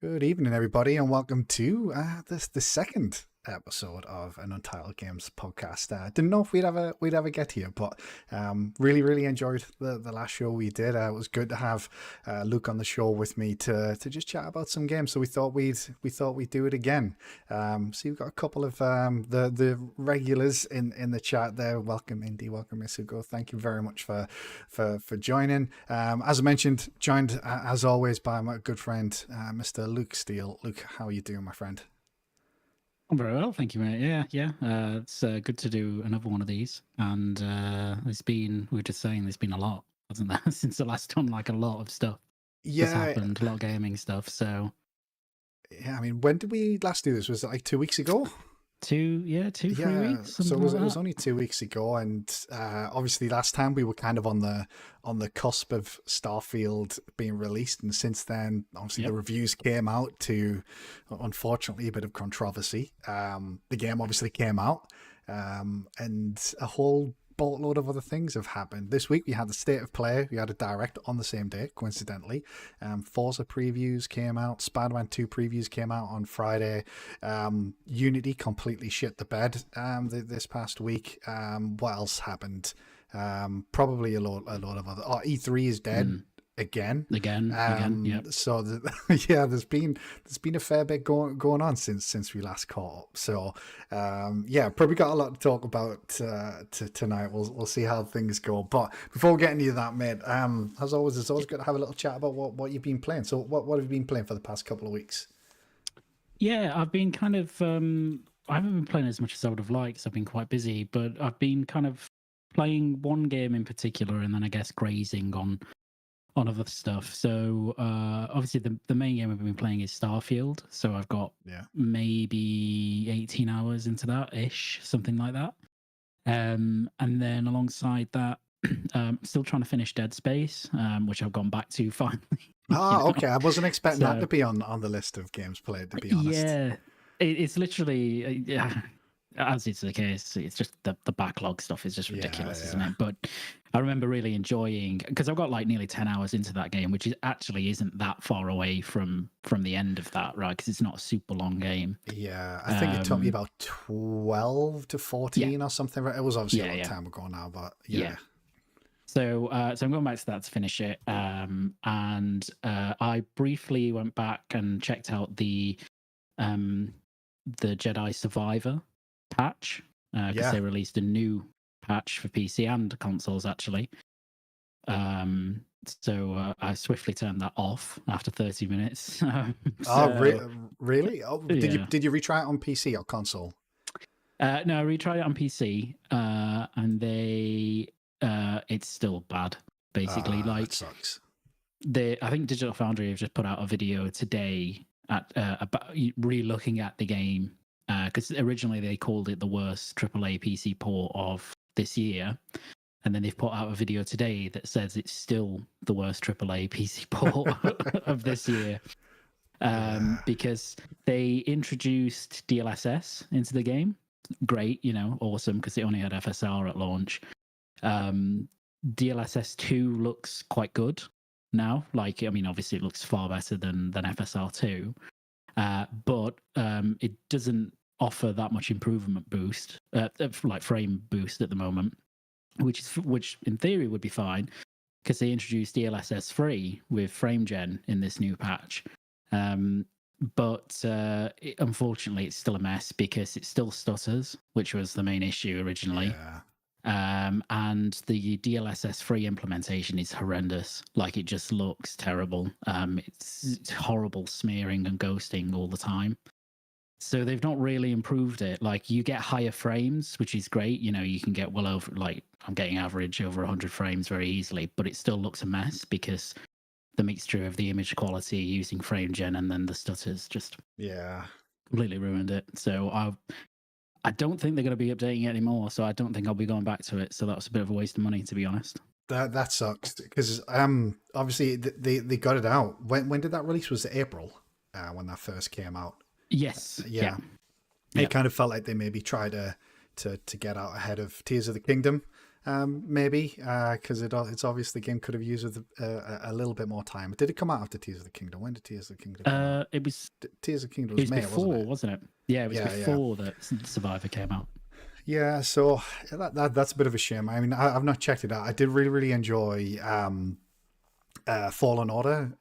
Good evening, everybody, and welcome to the second episode of an Untitled Games podcast. Didn't know if we'd ever get here, but really enjoyed the last show we did. It was good to have Luke on the show with me to just chat about some games. So we thought we'd do it again. So you've got a couple of the regulars in the chat there. Welcome Indy, welcome Misugo. Thank you very much for joining. As I mentioned, joined as always by my good friend Mr. Luke Steele. Luke, how are you doing, my friend? I'm very well, thank you, mate. Yeah. It's good to do another one of these. And we were just saying, there's been a lot, hasn't there, since the last time? Like a lot of stuff has happened, a lot of gaming stuff. So yeah, I mean, when did we last do this? Was it like 2 weeks ago? 3 weeks. So it was only 2 weeks ago, and obviously last time we were kind of on the cusp of Starfield being released, and since then, obviously the reviews came out to, unfortunately, a bit of controversy. The game obviously came out, and a whole boatload of other things have happened. This week we had the State of Play, we had a direct on the same day, coincidentally. Forza previews came out, Spider-Man 2 previews came out on Friday. Unity completely shit the bed this past week. What else happened? Probably a lot of other. E3 is dead. Again, yeah. So there's been a fair bit going on since we last caught up. So probably got a lot to talk about tonight. We'll see how things go. But before we get into that, mate, as always, it's always good to have a little chat about what you've been playing. So what have you been playing for the past couple of weeks? Yeah, I've been kind of I haven't been playing as much as I would have liked, so I've been quite busy, but I've been kind of playing one game in particular, and then I guess grazing on other stuff. So obviously the main game I've been playing is Starfield. So I've got maybe 18 hours into that ish, something like that. And then alongside that, still trying to finish Dead Space, which I've gone back to finally. Okay. I wasn't expecting that to be on the list of games played, to be honest. Yeah, it's literally as is the case, it's just the backlog stuff is just ridiculous, isn't it? But I remember really enjoying, because I've got like nearly 10 hours into that game, which actually isn't that far away from the end of that, right? Because it's not a super long game. Yeah, I think it took me about 12 to 14 or something. It was obviously a long time ago now, but yeah. So I'm going back to that to finish it. And I briefly went back and checked out the Jedi Survivor patch, because they released a new patch for PC and consoles actually. So I swiftly turned that off after 30 minutes. Really? Oh, did you retry it on PC or console? No, I retried it on PC, and it's still bad. Basically, like, that sucks. I think Digital Foundry have just put out a video today about re-looking at the game, because originally they called it the worst AAA PC port of this year, and then they've put out a video today that says it's still the worst AAA PC port of this year, because they introduced DLSS into the game. Great, awesome, because it only had FSR at launch. DLSS 2 looks quite good now. Like, I mean, obviously it looks far better than FSR 2. But it doesn't offer that much improvement boost, like frame boost at the moment, which in theory would be fine, because they introduced DLSS 3 with frame gen in this new patch. But unfortunately, it's still a mess because it still stutters, which was the main issue originally. Yeah. And the DLSS 3 implementation is horrendous. Like, it just looks terrible. It's horrible smearing and ghosting all the time. So they've not really improved it. Like, you get higher frames, which is great. You can get well over, like, I'm getting average over 100 frames very easily, but it still looks a mess because the mixture of the image quality using frame gen and then the stutters just completely ruined it. So I don't think they're going to be updating it anymore, so I don't think I'll be going back to it. So that was a bit of a waste of money, to be honest. That sucks, because obviously they got it out. When did that release? Was it April when that first came out? Yes. It kind of felt like they maybe tried to get out ahead of Tears of the Kingdom. Maybe because it's obvious the game could have used with a little bit more time. Did it come out after Tears of the Kingdom? When did Tears of the Kingdom come out? It was Tears of the Kingdom it was was May, wasn't before, it? wasn't it? Yeah, it was Yeah. before that Survivor came out. Yeah, so that's a bit of a shame. I mean, I've not checked it out. I did really enjoy Fallen Order.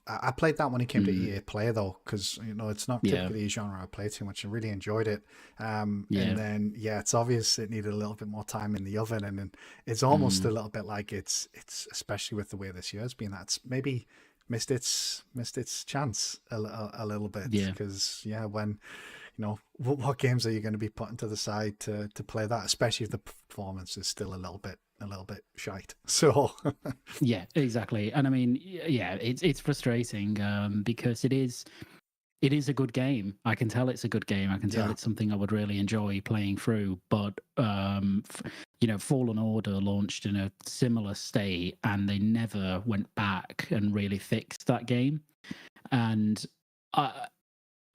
I played that when it came to EA Play though, because it's not Yeah, typically a genre I play too much. I really enjoyed it. And yeah, then it's obvious it needed a little bit more time in the oven, and then it's almost a little bit like it's especially with the way this year's been, that's maybe missed its chance a little bit, yeah. because when what games are you going to be putting to the side to play that, especially if the performance is still a little bit shite. So Yeah, exactly. And I mean, yeah, it's frustrating because it is a good game. I can tell it's a good game. I can tell yeah, it's something I would really enjoy playing through. But Fallen Order launched in a similar state, and they never went back and really fixed that game. And I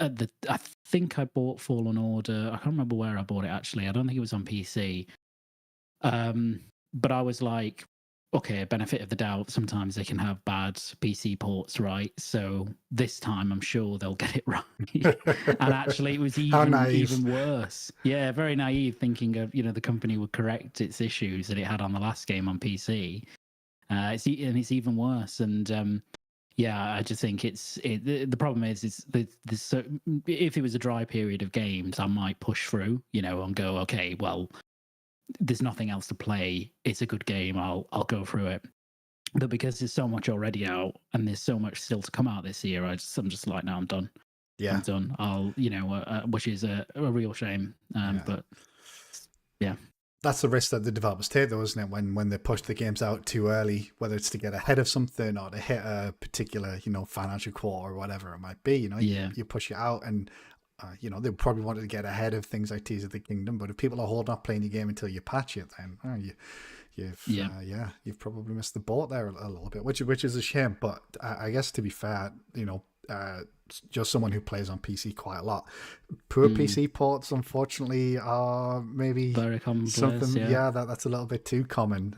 I think I bought Fallen Order. I can't remember where I bought it actually. I don't think it was on PC. But I was like, okay, benefit of the doubt. Sometimes they can have bad PC ports, right? So this time, I'm sure they'll get it right. And actually, it was how naive. even worse. Yeah, very naive, thinking of the company would correct its issues that it had on the last game on PC. It's even worse. And yeah, I just think the problem is so if it was a dry period of games, I might push through, and go, okay, well, there's nothing else to play. It's a good game. I'll go through it. But because there's so much already out and there's so much still to come out this year, I'm just like, no, I'm done. Yeah, I'm done. Which is a real shame. But yeah, that's the risk that the developers take, though, isn't it? When they push the games out too early, whether it's to get ahead of something or to hit a particular financial quarter or whatever it might be. You push it out, and they probably wanted to get ahead of things like Tears of the Kingdom. But if people are holding off playing your game until you patch it, then you've probably missed the boat there a little bit, which is a shame. But I guess, to be fair, just someone who plays on PC quite a lot, poor PC ports unfortunately are maybe very commonplace. something. Yeah, that's a little bit too common.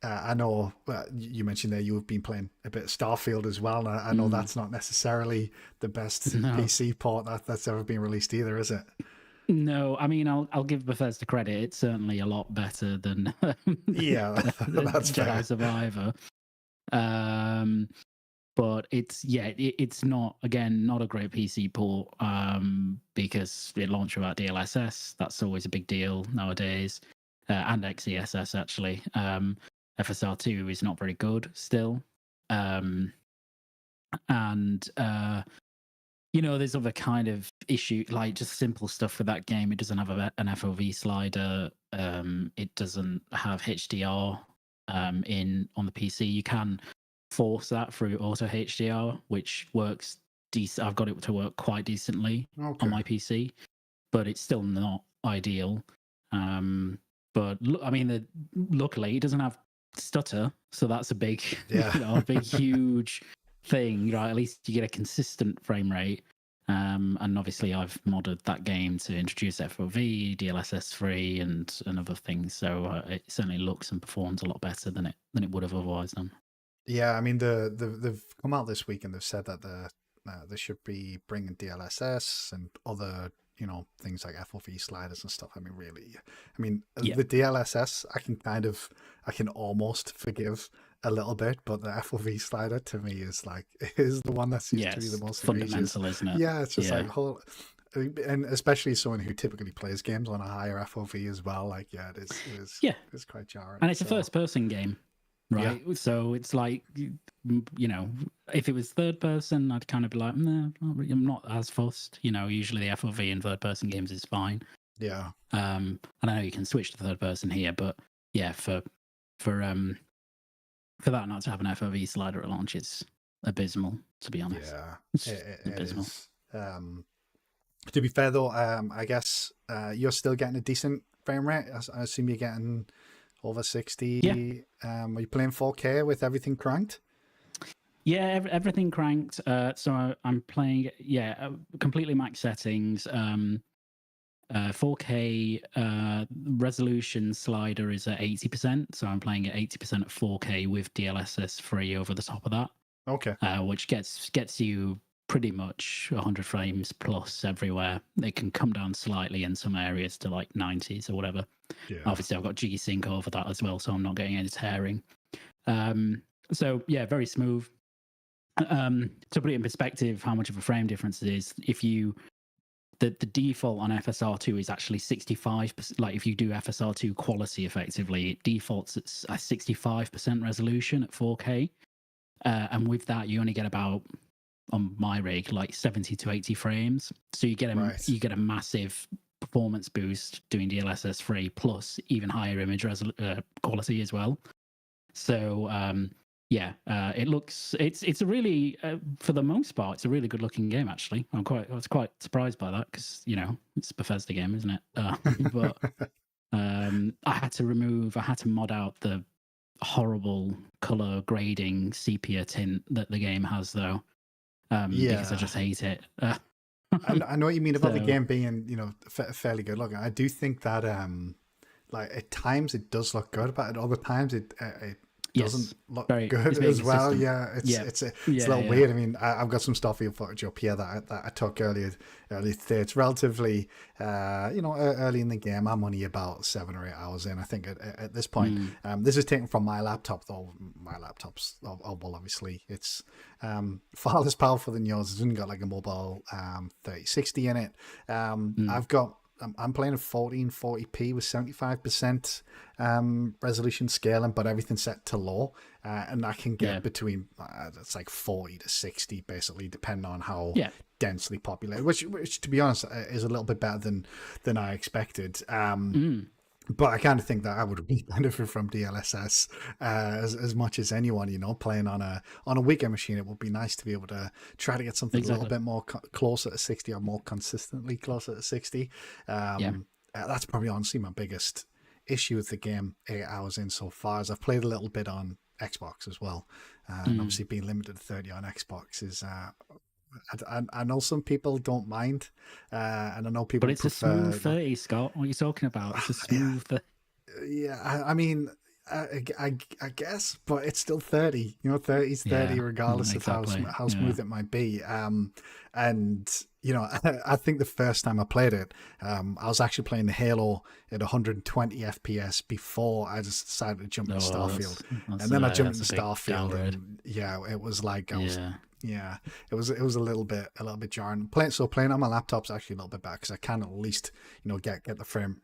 I know you mentioned there you've been playing a bit of Starfield as well. And I know that's not necessarily the best PC port that's ever been released either, is it? No, I mean, I'll give Bethesda credit. It's certainly a lot better than Yeah, that's Jedi fair. Survivor. But it's not a great PC port because it launched without DLSS. That's always a big deal nowadays, and XESS actually. FSR2 is not very good still, and there's other kind of issue, like just simple stuff with that game. It doesn't have an FOV slider. It doesn't have HDR on the PC. You can force that through auto HDR, which works decent. I've got it to work quite decently on my PC, but it's still not ideal. But luckily it doesn't have stutter, so that's a big, a big huge thing, right? At least you get a consistent frame rate. And obviously I've modded that game to introduce FOV, DLSS 3, and other things, so it certainly looks and performs a lot better than it would have otherwise done. Yeah, I mean they've come out this week and they've said that they should be bringing DLSS and other things like FOV sliders and stuff. The DLSS I can almost forgive a little bit, but the FOV slider to me is the one that seems to be the most fundamental, isn't it? Yeah, it's just and especially someone who typically plays games on a higher FOV as well. It's quite jarring. And it's a first-person game, right? Yeah. So it's like, if it was third person, I'd kind of be like, no, I'm not as fussed. Usually the FOV in third-person games is fine. Yeah. And I know you can switch to third person here, but yeah, for that not to have an FOV slider at launch is abysmal, to be honest. Yeah, it's abysmal. To be fair though, I guess you're still getting a decent frame rate. I assume you're getting over 60. Yeah. Are you playing 4K with everything cranked? Yeah, everything cranked. So I'm playing, completely max settings. 4K resolution slider is at 80%, so I'm playing at 80% at 4K with DLSS 3 over the top of that, Okay. which gets you pretty much 100 frames plus everywhere. It can come down slightly in some areas to like 90s or whatever. Yeah. Obviously, I've got G-Sync over that as well, so I'm not getting any tearing. So yeah, very smooth. To put it in perspective, how much of a frame difference it is, if you the default on FSR2 is actually 65%. Like if you do FSR2 quality effectively, it defaults at 65% resolution at 4K, and with that you only get about, on my rig, like 70 to 80 frames. So you get a massive performance boost doing DLSS 3 plus even higher image quality as well. So it's a really, for the most part, it's a really good looking game actually. I was quite surprised by that because it's a Bethesda game, isn't it? But I had to mod out the horrible color grading sepia tint that the game has though, because I just hate it. I know what you mean about the So- game being, fairly good looking. I do think that, like at times it does look good, but at other times it doesn't look good as well. consistent. Yeah, it's a little weird. I mean, I've got some Starfield footage up here that I took earlier today. It's relatively, early in the game. I'm only about 7 or 8 hours in, I think, at this point. This is taken from my laptop, though. My laptop's, well, obviously, it's far less powerful than yours. It's only got like a mobile 3060 in it. I'm playing at 1440p with 75% resolution scaling, but everything's set to low, and I can get between it's like 40 to 60 basically, depending on how densely populated. Which to be honest is a little bit better than I expected. But I kind of think that I would really benefit from DLSS as much as anyone. Playing on a weaker machine, it would be nice to be able to try to get something a little bit more closer to 60 or more consistently closer to 60. That's probably honestly my biggest issue with the game 8 hours in so far. As I've played a little bit on Xbox as well, and obviously being limited to 30 on Xbox is. I know some people don't mind, and I know people but it's prefer. A smooth 30, Scott. What are you talking about? It's a smooth. I mean, I guess, but it's still 30. 30 is 30, regardless of how smooth it might be. And I think the first time I played it, I was actually playing the Halo at 120 FPS before I just decided to jump into Starfield, and then I jumped into Starfield, and it was like I was. Yeah, it was a little bit jarring. Playing on my laptop's actually a little bit better because I can at least get the frame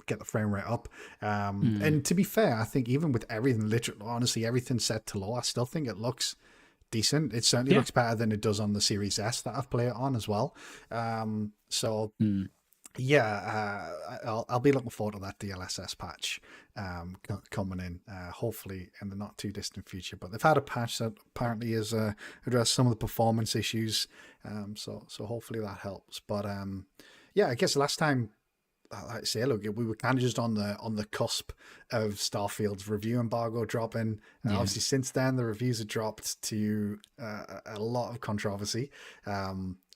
rate up. And to be fair, I think even with everything, literally, honestly, everything set to low, I still think it looks decent. It certainly looks better than it does on the Series S that I've played it on as well. I'll be looking forward to that DLSS patch coming in, hopefully in the not too distant future. But they've had a patch that apparently has addressed some of the performance issues, so hopefully that helps. But I guess last time, like I say, look, we were kind of just on the cusp of Starfield's review embargo dropping. Obviously, since then the reviews have dropped to a lot of controversy.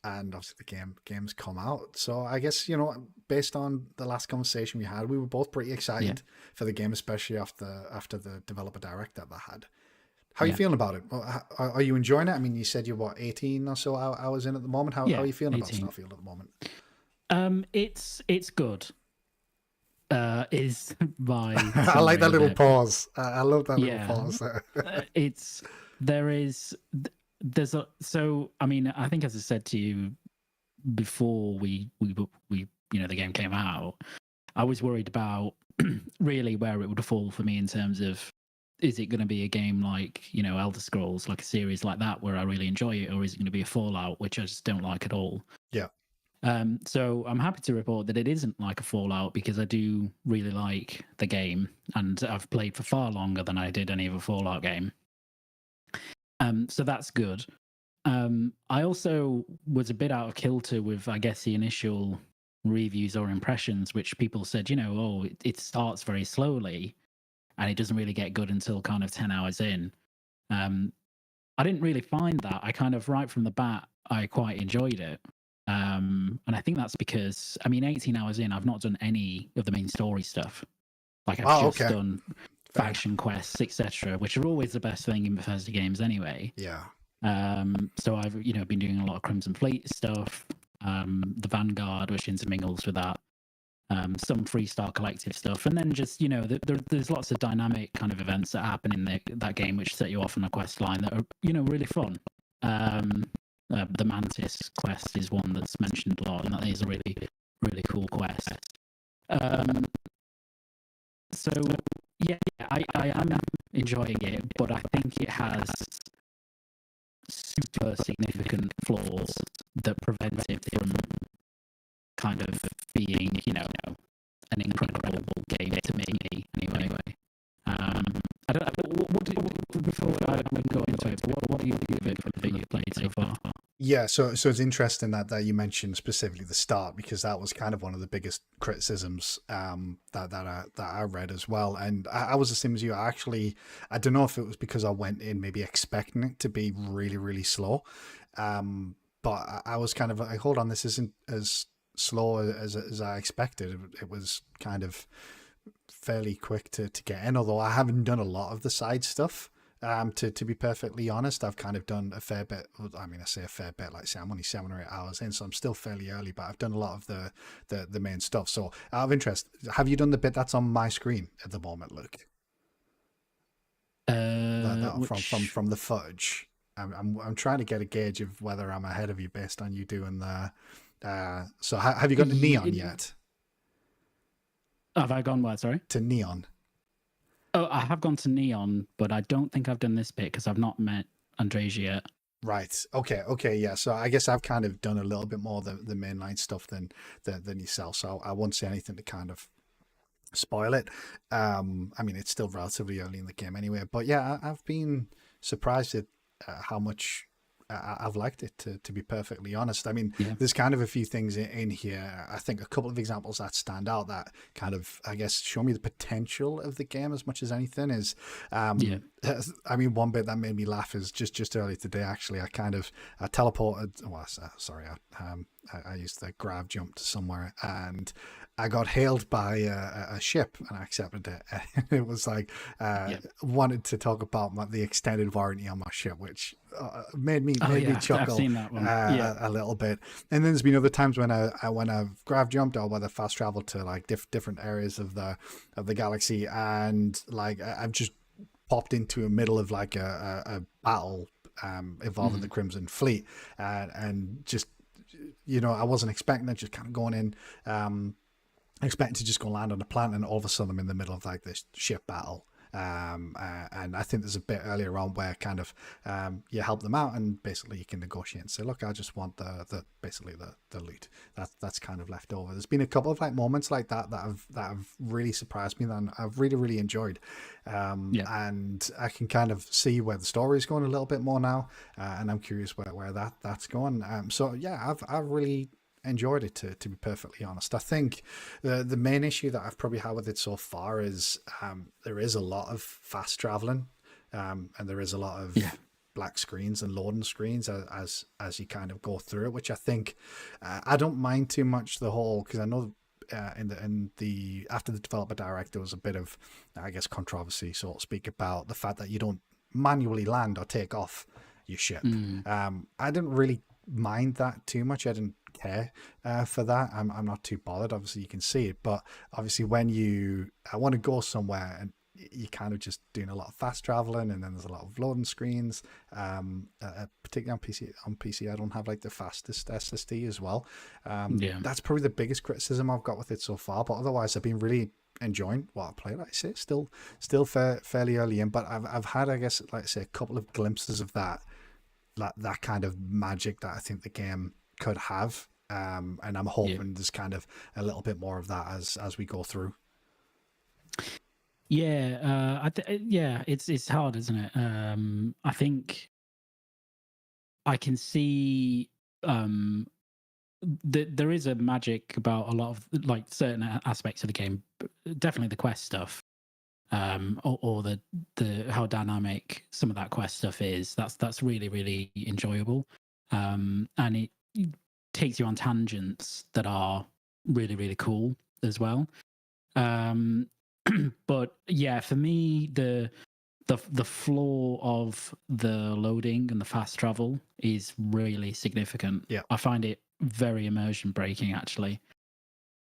And obviously the game's come out. So I guess, based on the last conversation we had, we were both pretty excited for the game, especially after the developer direct that they had. How are you feeling about it? Are you enjoying it? I mean, you said you're 18 or so hours in at the moment. How are you feeling 18. About Starfield at the moment? It's good. Is my I like that little pause. I love that little pause there. I mean, I think as I said to you before we the game came out, I was worried about really where it would fall for me in terms of, is it going to be a game like Elder Scrolls, like a series like that where I really enjoy it, or is it going to be a Fallout, which I just don't like at all? Yeah. So I'm happy to report that it isn't like a Fallout, because I do really like the game, and I've played for far longer than I did any of a Fallout game. So that's good. I also was a bit out of kilter with, I guess, the initial reviews or impressions, which people said, it starts very slowly and it doesn't really get good until kind of 10 hours in. I didn't really find that. I kind of, right from the bat, I quite enjoyed it. And I think that's because, I mean, 18 hours in, I've not done any of the main story stuff. Like I've Wow, just okay. done Fair. faction quests, etc., which are always the best thing in Bethesda games anyway. Yeah. So I've been doing a lot of Crimson Fleet stuff, the Vanguard, which intermingles with that, some Freestar Collective stuff, and then just there's lots of dynamic kind of events that happen in that game which set you off on a quest line that are really fun. The Mantis quest is one that's mentioned a lot, and that is a really really cool quest. So yeah, I am enjoying it, but I think it has super significant flaws that prevent it from kind of being, an incredible game to me. Anyway, I don't. Before I go into it, what do you think of it that you've played so far? Yeah, so it's interesting that you mentioned specifically the start, because that was kind of one of the biggest criticisms that I read as well. And I was the same as you. I don't know if it was because I went in maybe expecting it to be really, really slow. But I was kind of like, hold on, this isn't as slow as I expected. It was kind of fairly quick to get in, although I haven't done a lot of the side stuff. To be perfectly honest, I've kind of done a fair bit. I mean, I say a fair bit, like say I'm only 7 or 8 hours in, so I'm still fairly early, but I've done a lot of the main stuff. So out of interest, have you done the bit that's on my screen at the moment, Luke? That Which from the footage. I'm trying to get a gauge of whether I'm ahead of you based on you doing the. So have you got to Neon yet? have I gone where? Sorry. To Neon. Oh, I have gone to Neon, but I don't think I've done this bit because I've not met Andresia yet. Right. Okay. Yeah. So I guess I've kind of done a little bit more the mainline stuff than yourself. So I won't say anything to kind of spoil it. I mean, it's still relatively early in the game anyway. But yeah, I've been surprised at how much I've liked it, to be perfectly honest. I mean, Yeah. there's kind of a few things in here. I think a couple of examples that stand out that kind of, I guess, show me the potential of the game as much as anything is. Yeah. I mean, one bit that made me laugh is just early today. Actually, I teleported. Well, sorry, I used the grav jump to somewhere, and I got hailed by a ship, and I accepted it. And it was like wanted to talk about the extended warranty on my ship, which made me chuckle. I've seen that one. A little bit. And then there's been other times when I've grav jumped or whether fast traveled to like different areas of the galaxy, and like I've just popped into a middle of like a battle involving the Crimson Fleet, and just I wasn't expecting it, just kind of going in expecting to just go land on a planet, and all of a sudden I'm in the middle of like this ship battle. And I think there's a bit earlier on where kind of you help them out, and basically you can negotiate and say, look, I just want the basically the loot that's kind of left over. There's been a couple of like moments like that have really surprised me, that I've really really enjoyed, and I can kind of see where the story is going a little bit more now, and I'm curious where that's going. So yeah, I've really enjoyed it, to be perfectly honest. I think the main issue that I've probably had with it so far is there is a lot of fast traveling, and there is a lot of black screens and loading screens as you kind of go through it, which I think I don't mind too much, the whole, because I know in the after the developer direct there was a bit of, I guess, controversy, so to speak, about the fact that you don't manually land or take off your ship. I didn't really mind that too much. I didn't care for that. I'm not too bothered. Obviously you can see it, but obviously when I want to go somewhere and you're kind of just doing a lot of fast traveling, and then there's a lot of loading screens, particularly on PC I don't have like the fastest SSD as well. That's probably the biggest criticism I've got with it so far, but otherwise I've been really enjoying what I play. Like I say, still fairly early in, but I've had, I guess, like I say, a couple of glimpses of that kind of magic that I think the game could have, and I'm hoping there's kind of a little bit more of that as we go through. It's hard, isn't it? I think I can see there is a magic about a lot of like certain aspects of the game, definitely the quest stuff, or the how dynamic some of that quest stuff is. That's really really enjoyable, and takes you on tangents that are really, really cool as well. But yeah, for me, the flaw of the loading and the fast travel is really significant. Yeah. I find it very immersion breaking, actually.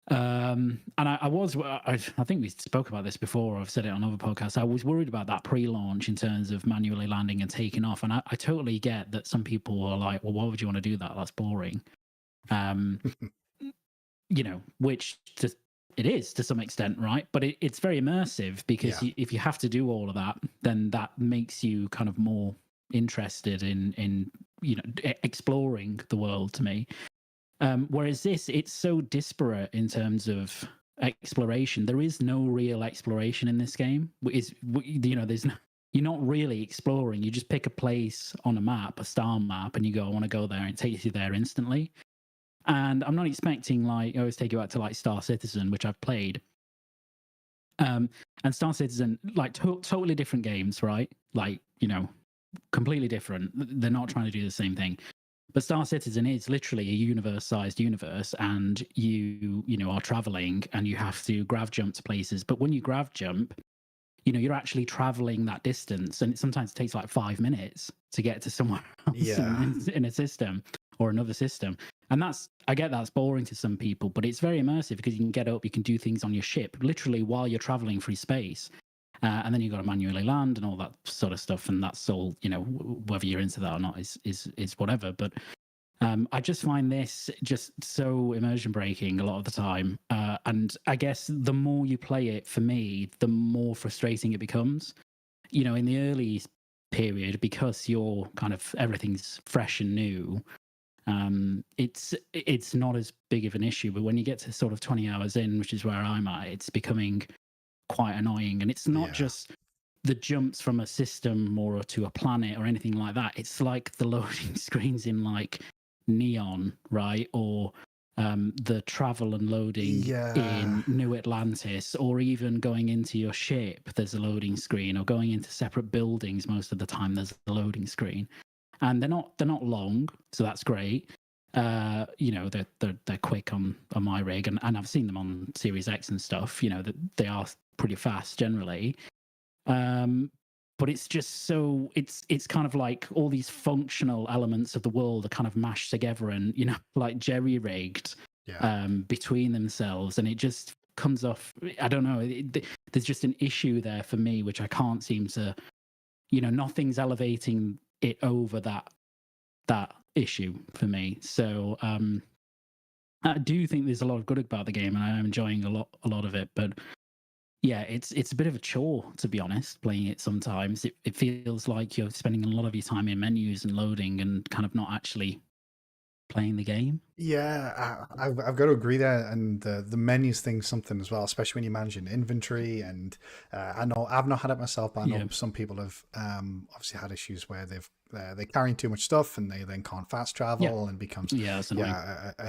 And I think we spoke about this before, or I've said it on other podcasts. I was worried about that pre-launch in terms of manually landing and taking off. And I totally get that some people are like, well, why would you want to do that? That's boring. Which just it is to some extent, right? But it's very immersive because if you have to do all of that, then that makes you kind of more interested in exploring the world to me. Whereas this, it's so disparate in terms of exploration. There is no real exploration in this game. There's no, you're not really exploring. You just pick a place on a map, a star map, and you go, I want to go there, and it takes you there instantly. And I'm not expecting, like, I always take you back to like Star Citizen, which I've played. And Star Citizen, like totally different games, right? Like, completely different. They're not trying to do the same thing. But Star Citizen is literally a universe-sized universe, and you are traveling, and you have to grav jump to places. But when you grav jump, you're actually traveling that distance, and sometimes it takes like 5 minutes to get to somewhere else in a system or another system. And I get that's boring to some people, but it's very immersive because you can get up, you can do things on your ship literally while you're traveling through space. And then you've got to manually land and all that sort of stuff. And that's all, whether you're into that or not is whatever. But I just find this just so immersion breaking a lot of the time. And I guess the more you play it, for me, the more frustrating it becomes. In the early period, because you're kind of everything's fresh and new, it's not as big of an issue. But when you get to sort of 20 hours in, which is where I'm at, it's becoming quite annoying. And it's not just the jumps from a system or to a planet or anything like that. It's like the loading screens in like Neon, right? Or the travel and loading in New Atlantis, or even going into your ship, there's a loading screen, or going into separate buildings. Most of the time there's a loading screen, and they're not long, so that's great. They're quick on my rig, and I've seen them on Series X and stuff. That they are pretty fast generally. But it's just so it's kind of like all these functional elements of the world are kind of mashed together and like jerry rigged between themselves, and it just comes off. I don't know. There's just an issue there for me, which I can't seem to. Nothing's elevating it over that issue for me. So I do think there's a lot of good about the game, and I am enjoying a lot of it, but. Yeah, it's a bit of a chore, to be honest, playing it sometimes. It feels like you're spending a lot of your time in menus and loading and kind of not actually playing the game. Yeah, I've got to agree there, and the menus thing's something as well, especially when you're managing inventory. And I know I've not had it myself, but I know some people have obviously had issues where they're carrying too much stuff and they then can't fast travel and becomes a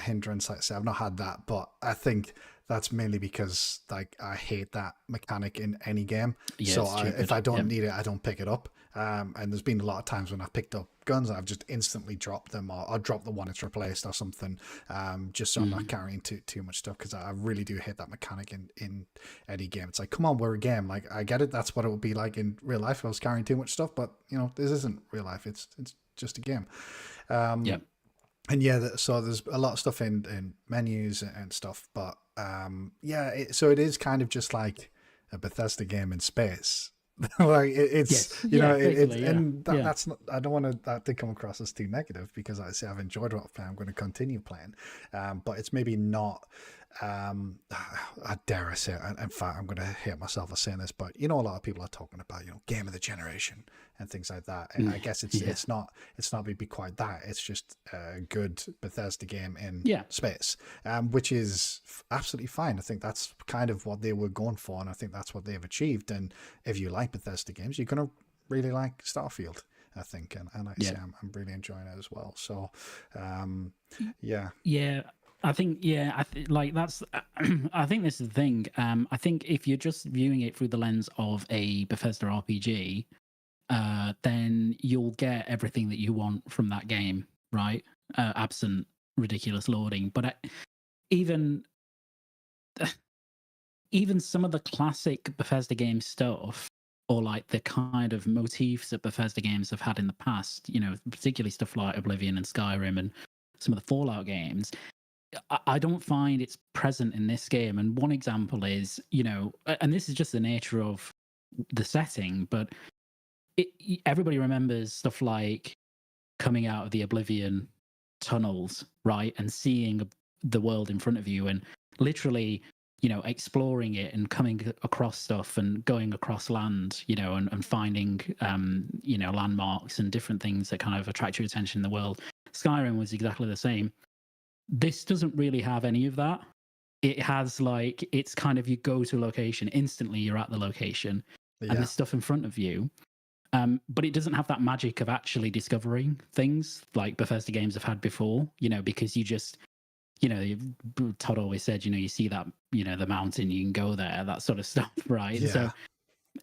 hindrance. Like I say, I've not had that, but I think that's mainly because like I hate that mechanic in any game. So if I don't need it, I don't pick it up. And there's been a lot of times when I've picked up guns and I've just instantly dropped them, or dropped the one it's replaced or something, just so I'm not carrying too much stuff, because I really do hate that mechanic in any game. It's like, come on, we're a game. Like, I get it, that's what it would be like in real life if I was carrying too much stuff, but this isn't real life. It's just a game. And so there's a lot of stuff in menus and stuff, but so it is kind of just like a Bethesda game in space. Like that's not, I don't want that to come across as too negative, because I say I've enjoyed what I've played. I'm going to continue playing, but it's maybe not. I dare I say, in fact, I'm going to hate myself for saying this, but a lot of people are talking about game of the generation and things like that, and I guess it's not maybe quite that. It's just a good Bethesda game in space, which is absolutely fine. I think that's kind of what they were going for, and I think that's what they've achieved. And if you like Bethesda games, you're going to really like Starfield, I think, and like I say, I'm really enjoying it as well. So I think that's I think this is the thing. I think if you're just viewing it through the lens of a Bethesda RPG, then you'll get everything that you want from that game, right? Absent ridiculous loading. But even even some of the classic Bethesda game stuff, or like the kind of motifs that Bethesda games have had in the past, you know, particularly stuff like Oblivion and Skyrim and some of the Fallout games, I don't find it's present in this game. And one example is, you know, and this is just the nature of the setting, but everybody remembers stuff like coming out of the Oblivion tunnels, right, and seeing the world in front of you, and literally, you know, exploring it and coming across stuff and going across land, you know, and finding, you know, landmarks and different things that kind of attract your attention in the world. Skyrim was exactly the same. This doesn't really have any of that. It has like, it's kind of, you go to a location, instantly you're at the location, and there's stuff in front of you. But it doesn't have that magic of actually discovering things like Bethesda games have had before, you know, because you just, you know, Todd always said, you know, you see that, you know, the mountain, you can go there, that sort of stuff, right? Yeah. So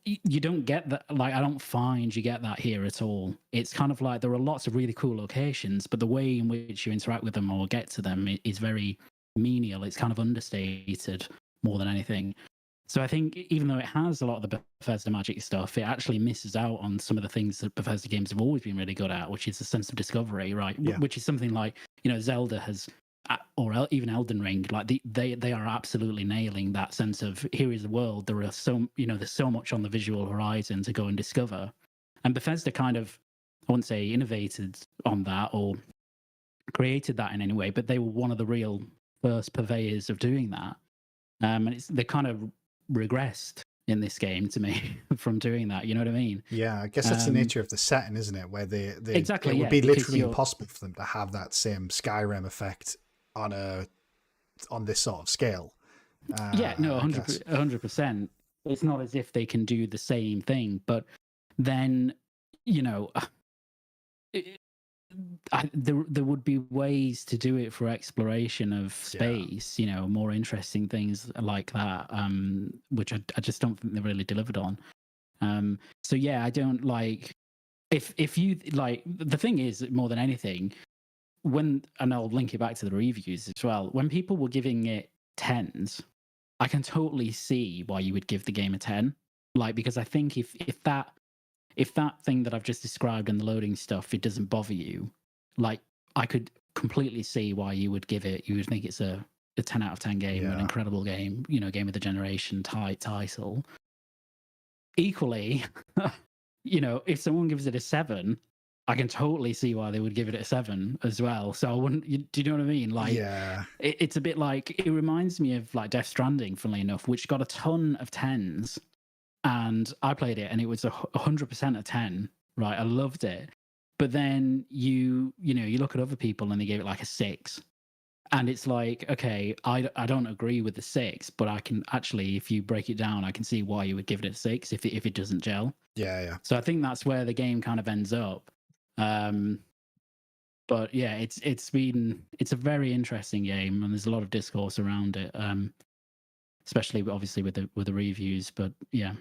you don't get that. Like, I don't find you get that here at all. It's kind of like there are lots of really cool locations, but the way in which you interact with them or get to them is very menial. It's kind of understated more than anything. So I think even though it has a lot of the Bethesda magic stuff, it actually misses out on some of the things that Bethesda games have always been really good at, which is a sense of discovery, right? Yeah. Which is something like, you know, Zelda has, or even Elden Ring, like they are absolutely nailing that sense of, here is the world. There are there's so much on the visual horizon to go and discover. And Bethesda kind of, I wouldn't say innovated on that or created that in any way, but they were one of the real first purveyors of doing that. And they kind of regressed in this game to me from doing that. You know what I mean? Yeah, I guess that's the nature of the setting, isn't it? Where they exactly, it would be literally impossible for them to have that same Skyrim effect on this sort of scale. Yeah, no, 100%. It's not as if they can do the same thing, but then, you know, there would be ways to do it for exploration of space, you know, more interesting things like that, which I just don't think they really delivered on. So yeah, I don't like, if you like, the thing is, more than anything, and I'll link it back to the reviews as well, when people were giving it 10s, I can totally see why you would give the game a 10. Like, because I think if that thing that I've just described and the loading stuff, it doesn't bother you, like, I could completely see why you would think it's a 10 out of 10 game, an incredible game, you know, game of the generation title. Equally, you know, if someone gives it a 7, I can totally see why they would give it a 7 as well. So I wouldn't, do you know what I mean? Like, it's a bit like, it reminds me of like Death Stranding, funnily enough, which got a ton of 10s. And I played it and it was 100% a 10, right? I loved it. But then you look at other people and they gave it like a 6. And it's like, okay, I don't agree with the 6, but I can actually, if you break it down, I can see why you would give it a 6 if it doesn't gel. Yeah. So I think that's where the game kind of ends up. But yeah, it's a very interesting game, and there's a lot of discourse around it, especially obviously with the reviews. But yeah,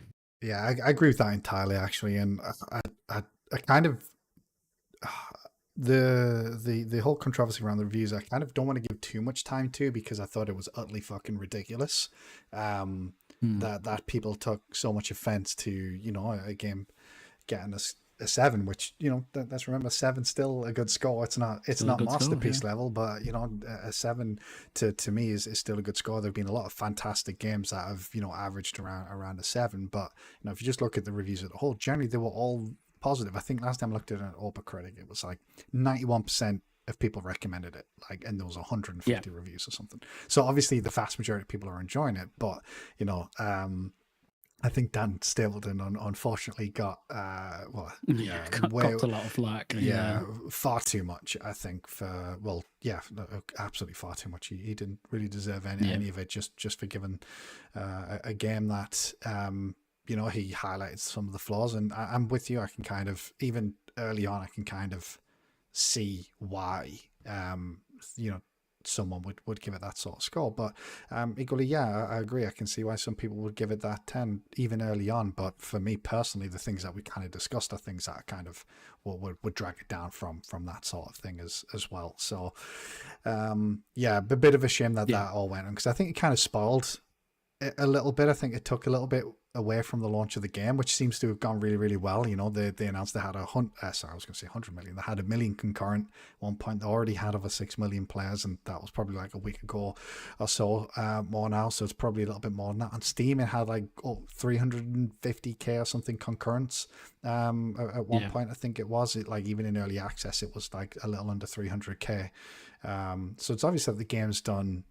I agree with that entirely, actually, and I kind of the whole controversy around the reviews, I kind of don't want to give too much time to, because I thought it was utterly fucking ridiculous. That people took so much offense to, you know, a game getting a 7, which, you know, let's remember, 7's still a good score. It's not masterpiece level, but, you know, a 7 to me is still a good score. There've been a lot of fantastic games that have, you know, averaged around a 7, but, you know, if you just look at the reviews as a whole, generally they were all positive. I think last time I looked at an OpenCritic, it was like 91% of people recommended it, like, and there was 150 reviews or something. So obviously the vast majority of people are enjoying it, but, you know, I think Dan Stapleton unfortunately got got a lot of flack. Far too much, I think, absolutely far too much. He didn't really deserve any of it, just for giving a game that you know, he highlighted some of the flaws, and I'm with you. I can kind of, even early on, I can kind of see why you know, someone would give it that sort of score. But equally, yeah, I agree. I can see why some people would give it that 10 even early on. But for me personally, the things that we kind of discussed are things that are kind of would drag it down from that sort of thing as well. So yeah, a bit of a shame that that all went on, because I think it kind of spoiled it a little bit. I think it took a little bit away from the launch of the game, which seems to have gone really, really well. You know, they announced they had 100 million. They had 1 million concurrent at one point. They already had over 6 million players, and that was probably like a week ago or so, more now. So it's probably a little bit more than that. On Steam, it had like 350k or something concurrents. At one point, I think it was. Like even in early access, it was like a little under 300k. So it's obvious that the game's done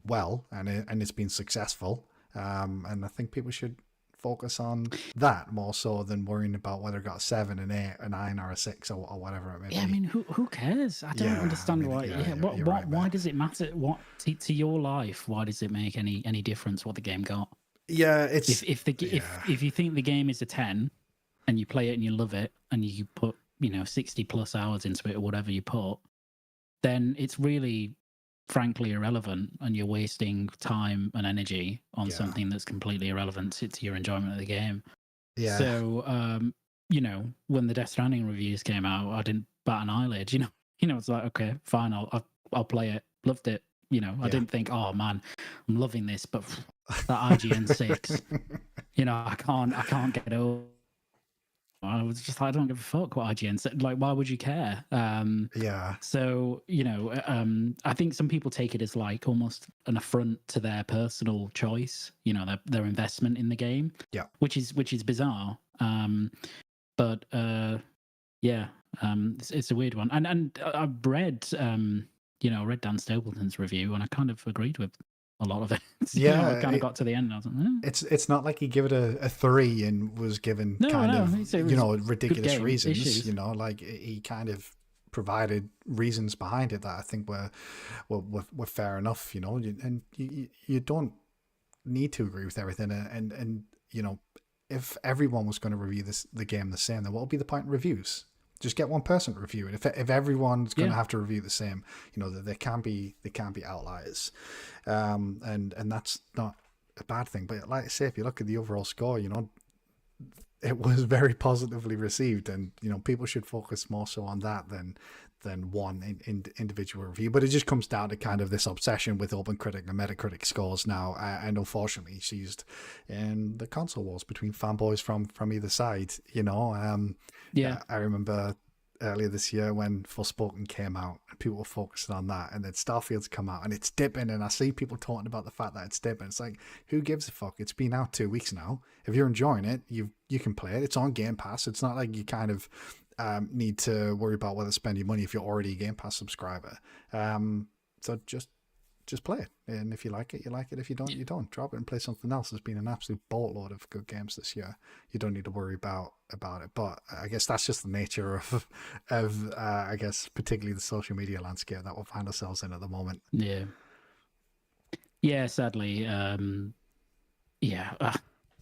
well and it's been successful. And I think people should focus on that more so than worrying about whether it got a 7, an 8, a 9, or a 6, or whatever it may be. I mean, who cares? I don't understand why. Why does it matter? What to your life? Why does it make any difference what the game got? Yeah, it's if you think the game is a 10 and you play it and you love it and you put 60 plus hours into it or whatever you put, then it's really frankly irrelevant, and you're wasting time and energy on something that's completely irrelevant to your enjoyment of the game. So when the Death Stranding reviews came out, I didn't bat an eyelid. It's like, okay, fine, I'll play it. Loved it. I didn't think, oh man, I'm loving this, but that IGN 6, I can't get over. I was just like, I don't give a fuck what IGN said. Like, why would you care? So, I think some people take it as like almost an affront to their personal choice, their investment in the game. Yeah. Which is bizarre. But it's a weird one. And I've read, read Dan Stapleton's review, and I kind of agreed with a lot of it. I kind of got to the end and I was like, it's not like he gave it a 3 and was given ridiculous reasons. Issues. Like he kind of provided reasons behind it that I think were fair enough. And you don't need to agree with everything. And if everyone was going to review the game the same, then what would be the point in reviews? Just get one person to review it. If everyone's going to have to review the same, there can be outliers, and that's not a bad thing. But like I say, if you look at the overall score, it was very positively received, and people should focus more so on that than one individual review. But it just comes down to kind of this obsession with OpenCritic and Metacritic scores now, and unfortunately it's used in the console wars between fanboys from either side. I remember earlier this year when Forspoken came out, and people were focusing on that, and then Starfield's come out and it's dipping, and I see people talking about the fact that it's dipping. It's like, who gives a fuck? It's been out 2 weeks now. If you're enjoying it, you can play it. It's on Game Pass. It's not like you kind of need to worry about whether to spend your money if you're already a Game Pass subscriber. So just play it, and if you like it, you like it. If you don't, you don't. Drop it and play something else. There's been an absolute boatload of good games this year. You don't need to worry about it. But I guess that's just the nature of I guess particularly the social media landscape that we'll find ourselves in at the moment. Sadly,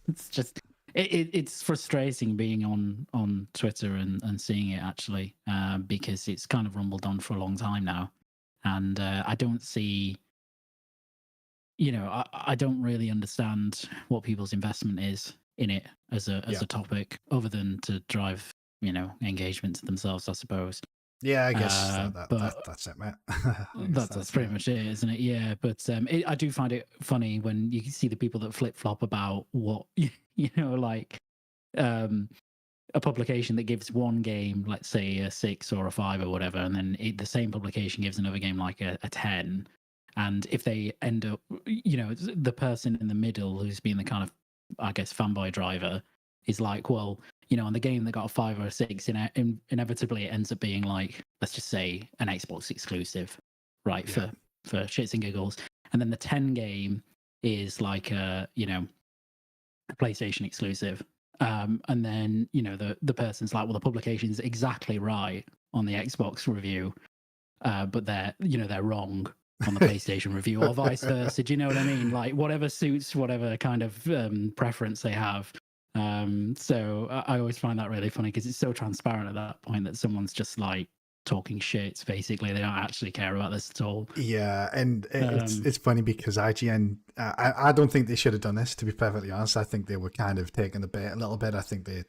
it's just it's frustrating being on Twitter and seeing it actually, because it's kind of rumbled on for a long time now, and I don't see. I don't really understand what people's investment is in it as a topic, other than to drive engagement to themselves, I suppose. Yeah, I guess that's it, mate. That's pretty much it, isn't it? Yeah, but I do find it funny when you see the people that flip flop about what like a publication that gives one game, let's say a 6 or a 5 or whatever, and then the same publication gives another game like a 10. And if they end up, the person in the middle who's been the kind of, I guess, fanboy driver is like, well, on the game that got a 5 or a 6, inevitably it ends up being like, let's just say, an Xbox exclusive, right? For shits and giggles. And then the 10 game is like a PlayStation exclusive. And then, the person's like, well, the publication's exactly right on the Xbox review, but they're wrong on the PlayStation review, or vice versa. Do you know what I mean? Like whatever suits whatever kind of preference they have. So I always find that really funny, because it's so transparent at that point that someone's just like, talking shit. Basically, they don't actually care about this at all. Yeah, and Um, it's funny because IGN, I don't think they should have done this. To be perfectly honest, I think they were kind of taking the bait a little bit. I think they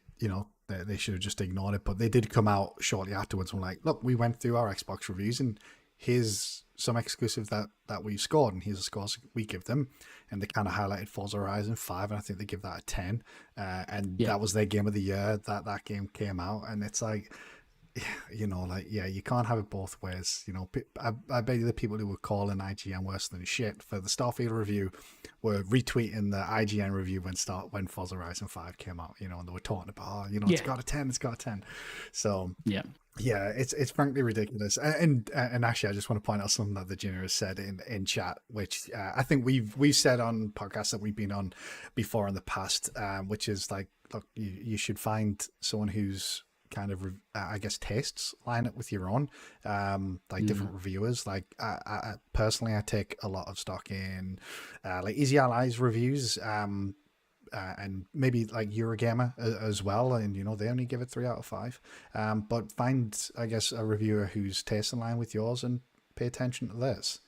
should have just ignored it. But they did come out shortly afterwards and were like, look, we went through our Xbox reviews and here's some exclusive that we've scored and here's the scores we give them. And they kind of highlighted Forza Horizon 5 and I think they give that a 10. And Yeah. that was their game of the year that game came out. And it's like, you can't have it both ways. I bet you the people who were calling IGN worse than shit for the Starfield review were retweeting the IGN review when Forza Horizon 5 came out, and they were talking about, it's got a 10, it's got a 10. So, yeah. Yeah, it's frankly ridiculous. And actually, I just want to point out something that the Junior has said in chat, which I think we've said on podcasts that we've been on before in the past, which is like, look, you should find someone who's kind of I guess tastes line up with your own, like different reviewers. Like I personally, I take a lot of stock in like Easy Allies reviews, and maybe like Eurogamer as well, and they only give it 3 out of 5. But find, I guess, a reviewer whose tastes in line with yours and pay attention to this.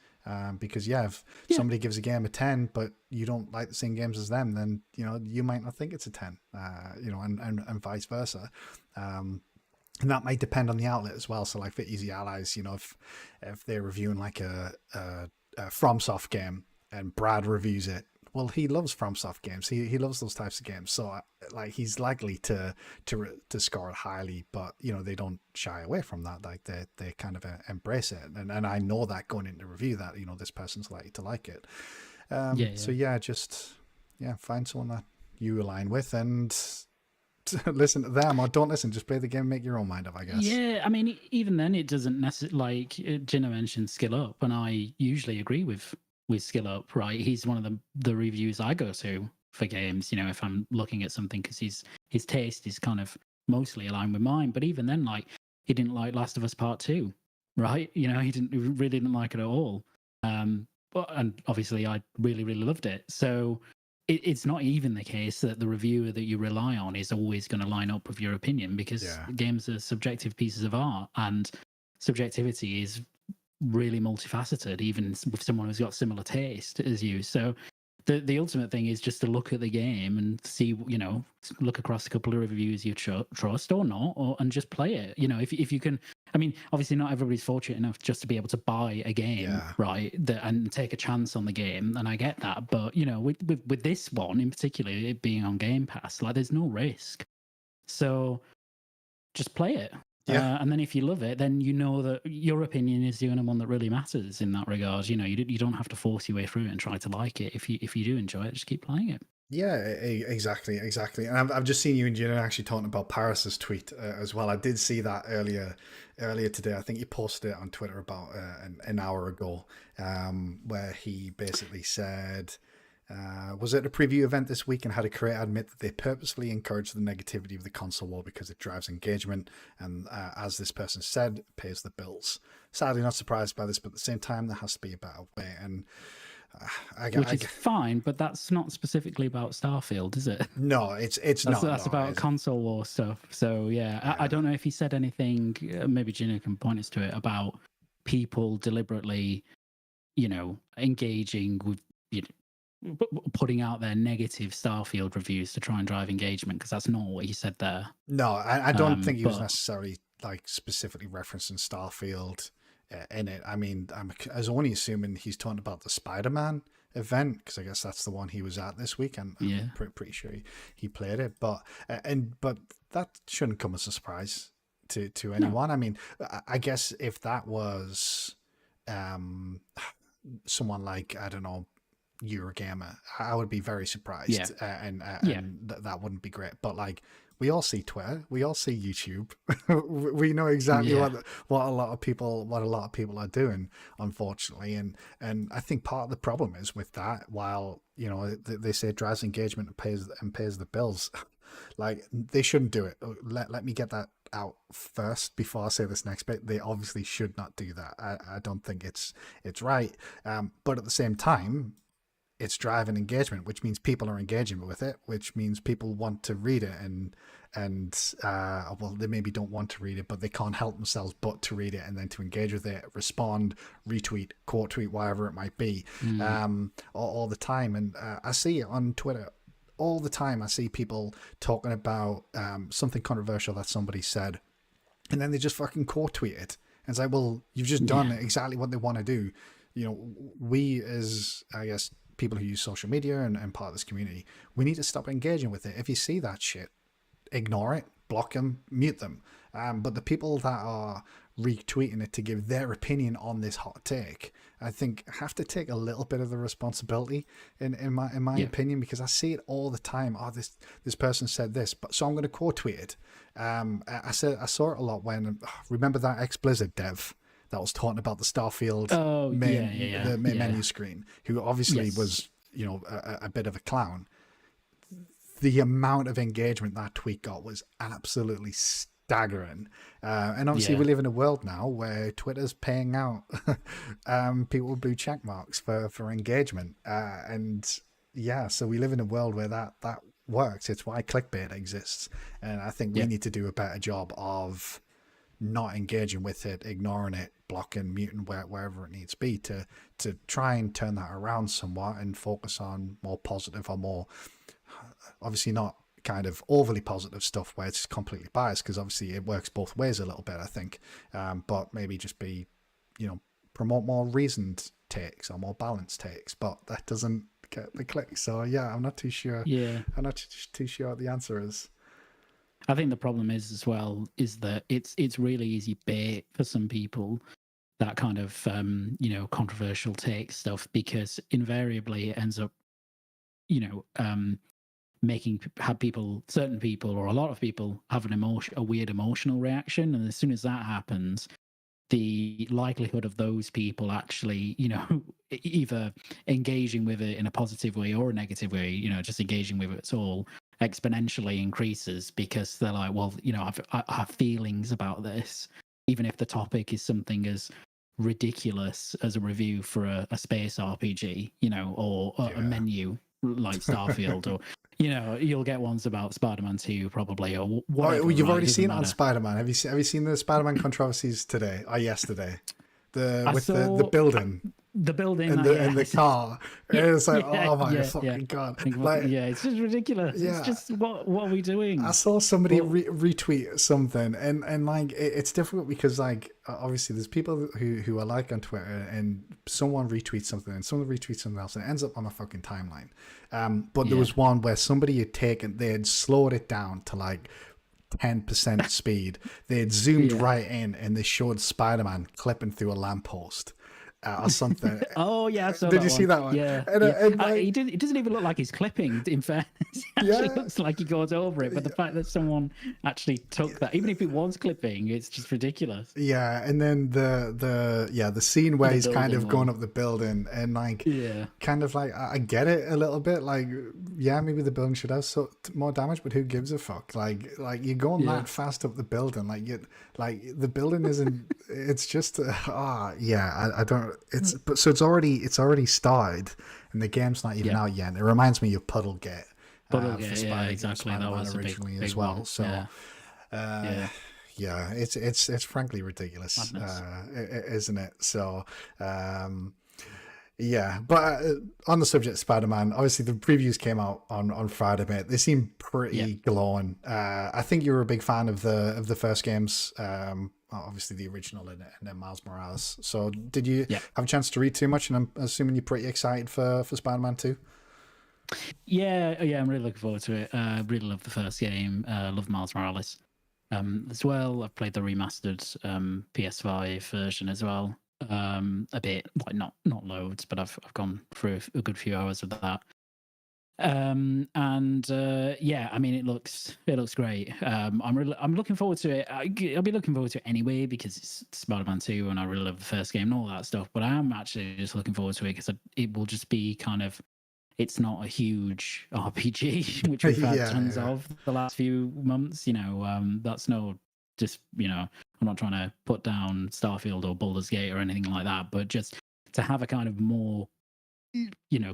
Because if somebody gives a game a 10 but you don't like the same games as them, then you might not think it's a 10, and vice versa. And that might depend on the outlet as well. So like for Easy Allies, if they're reviewing like a FromSoft game and Brad reviews it, well, he loves FromSoft games. He loves those types of games. So like he's likely to score it highly, but they don't shy away from that. Like they kind of embrace it. And I know that going into review that, this person's likely to like it. So just find someone that you align with and listen to them, or don't listen, just play the game, make your own mind up, I guess. Yeah, I mean, even then it doesn't necessarily, like Gina mentioned Skill Up, and I usually agree with Skill Up, right? He's one of the reviews I go to for games, if I'm looking at something, because his taste is kind of mostly aligned with mine. But even then, like, he didn't like Last of Us Part 2, right? He really didn't like it at all. And obviously I really, really loved it. So it's not even the case that the reviewer that you rely on is always going to line up with your opinion, because games are subjective pieces of art, and subjectivity is really multifaceted, even with someone who's got similar taste as you. So the ultimate thing is just to look at the game and see, look across a couple of reviews you trust or not, and just play it. If you can. I mean, obviously not everybody's fortunate enough just to be able to buy a game, right, and take a chance on the game, and I get that. But with this one in particular, it being on Game Pass, like, there's no risk. So just play it. And then if you love it, then that your opinion is the only one that really matters in that regard. You don't have to force your way through it and try to like it. If you do enjoy it, just keep playing it. Yeah, exactly. And I've just seen you and Gina actually talking about Paris's tweet as well. I did see that earlier today. I think you posted it on Twitter about an hour ago, where he basically said, was at a preview event this week and had a creator admit that they purposefully encourage the negativity of the console war because it drives engagement and, as this person said, pays the bills. Sadly, not surprised by this, but at the same time, there has to be a better way. And which is fine, but that's not specifically about Starfield, is it? No, it's not. That's about console war stuff. So yeah. I don't know if he said anything. Maybe Gina can point us to it, about people deliberately, engaging with, putting out their negative Starfield reviews to try and drive engagement, because that's not what he said there. No, I don't think he was necessarily like specifically referencing Starfield in it. I mean, I was only assuming he's talking about the Spider-Man event, because I guess that's the one he was at this week, and I'm pretty sure he played it. But that shouldn't come as a surprise to anyone. No. I mean, I guess if that was someone like, I don't know, Eurogamer, I would be very surprised, and that wouldn't be great. But like, we all see Twitter, we all see YouTube. We know exactly what a lot of people are doing, unfortunately. And I think part of the problem is with that, while they say it drives engagement and pays the bills, like, they shouldn't do it. Let me get that out first before I say this next bit. They obviously should not do that. I don't think it's right. But at the same time, it's driving engagement, which means people are engaging with it, which means people want to read it, and well, they maybe don't want to read it, but they can't help themselves but to read it and then to engage with it, respond, retweet, quote tweet, whatever it might be, all the time. And I see it on Twitter all the time. I see people talking about something controversial that somebody said, and then they just fucking quote tweet it. And it's like, well, you've just done exactly what they want to do. You know, we as, I guess, people who use social media and part of this community, we need to stop engaging with it. If you see that shit, ignore it, block them, mute them. But the people that are retweeting it to give their opinion on this hot take, I think have to take a little bit of the responsibility in my opinion, because I see it all the time. Oh, this person said this, but so I'm going to quote tweet it. I saw it a lot when, remember that ex-Blizzard dev that was talking about the Starfield menu screen, who obviously was, you know, a bit of a clown. The amount of engagement that tweet got was absolutely staggering. And obviously we live in a world now where Twitter's paying out people with blue check marks for engagement. So we live in a world where that works. It's why clickbait exists. And I think we need to do a better job of not engaging with it, ignoring it, blocking, muting, wherever it needs to be, to try and turn that around somewhat and focus on more positive, or more, obviously not kind of overly positive stuff where it's completely biased, because obviously it works both ways a little bit, I think. But maybe just be, you know, promote more reasoned takes or more balanced takes, but that doesn't get the click. So yeah, I'm not too sure. I'm not too sure what the answer is. I think the problem is as well is that it's really easy bait for some people, that kind of you know, controversial take stuff, because invariably it ends up, you know, certain people or a lot of people have a weird emotional reaction, and as soon as that happens, the likelihood of those people actually, you know, either engaging with it in a positive way or a negative way, you know, just engaging with it at all, exponentially increases, because they're like, well, you know, I have feelings about this, even if the topic is something as ridiculous as a review for a space RPG, you know, or a menu like Starfield, or, you know, you'll get ones about Spider-Man 2 probably, or whatever. Oh, you've already seen it on Spider-Man. Have you seen the Spider-Man controversies today or yesterday? The building. The building and the car. It's like, oh my fucking god! Like, it's just ridiculous. Yeah. It's just what are we doing? I saw somebody retweet something, and like it's difficult because like obviously there's people who are like on Twitter, and someone retweets something and someone retweets something else, and it ends up on my fucking timeline. But there was one where somebody they had slowed it down to like 10% speed. They had zoomed right in, and they showed Spider-Man clipping through a lamppost. Or something. Oh yeah, did you see that one? Yeah, it doesn't even look like he's clipping. In fact, it actually looks like he goes over it. But the fact that someone actually took that, even if it was clipping, it's just ridiculous. Yeah, and then the scene where he's kind of going up the building, and like kind of like I get it a little bit. Like maybe the building should have more damage, but who gives a fuck? Like you're going that fast up the building, like the building isn't. It's just I don't. So it's already started, and the game's not even out yet. It reminds me of Puddlegate. Exactly. That was originally big as well. One. So, it's frankly ridiculous, isn't it? So, but on the subject of Spider-Man, obviously the previews came out on Friday, mate. They seem pretty glowing. I think you were a big fan of the first games. Obviously the original and then Miles Morales. So did you have a chance to read too much? And I'm assuming you're pretty excited for Spider-Man 2? Yeah, I'm really looking forward to it. I really love the first game. Love Miles Morales as well. I've played the remastered PS5 version as well. A bit, like not loads, but I've gone through a good few hours of that. I mean, it looks great. I'm looking forward to it. I'll be looking forward to it anyway because it's Spider-Man 2 and I really love the first game and all that stuff. But I am actually just looking forward to it because it will just be kind of. It's not a huge RPG, which we've had tons of the last few months. You know, that's no just, you know, I'm not trying to put down Starfield or Baldur's Gate or anything like that, but just to have a kind of more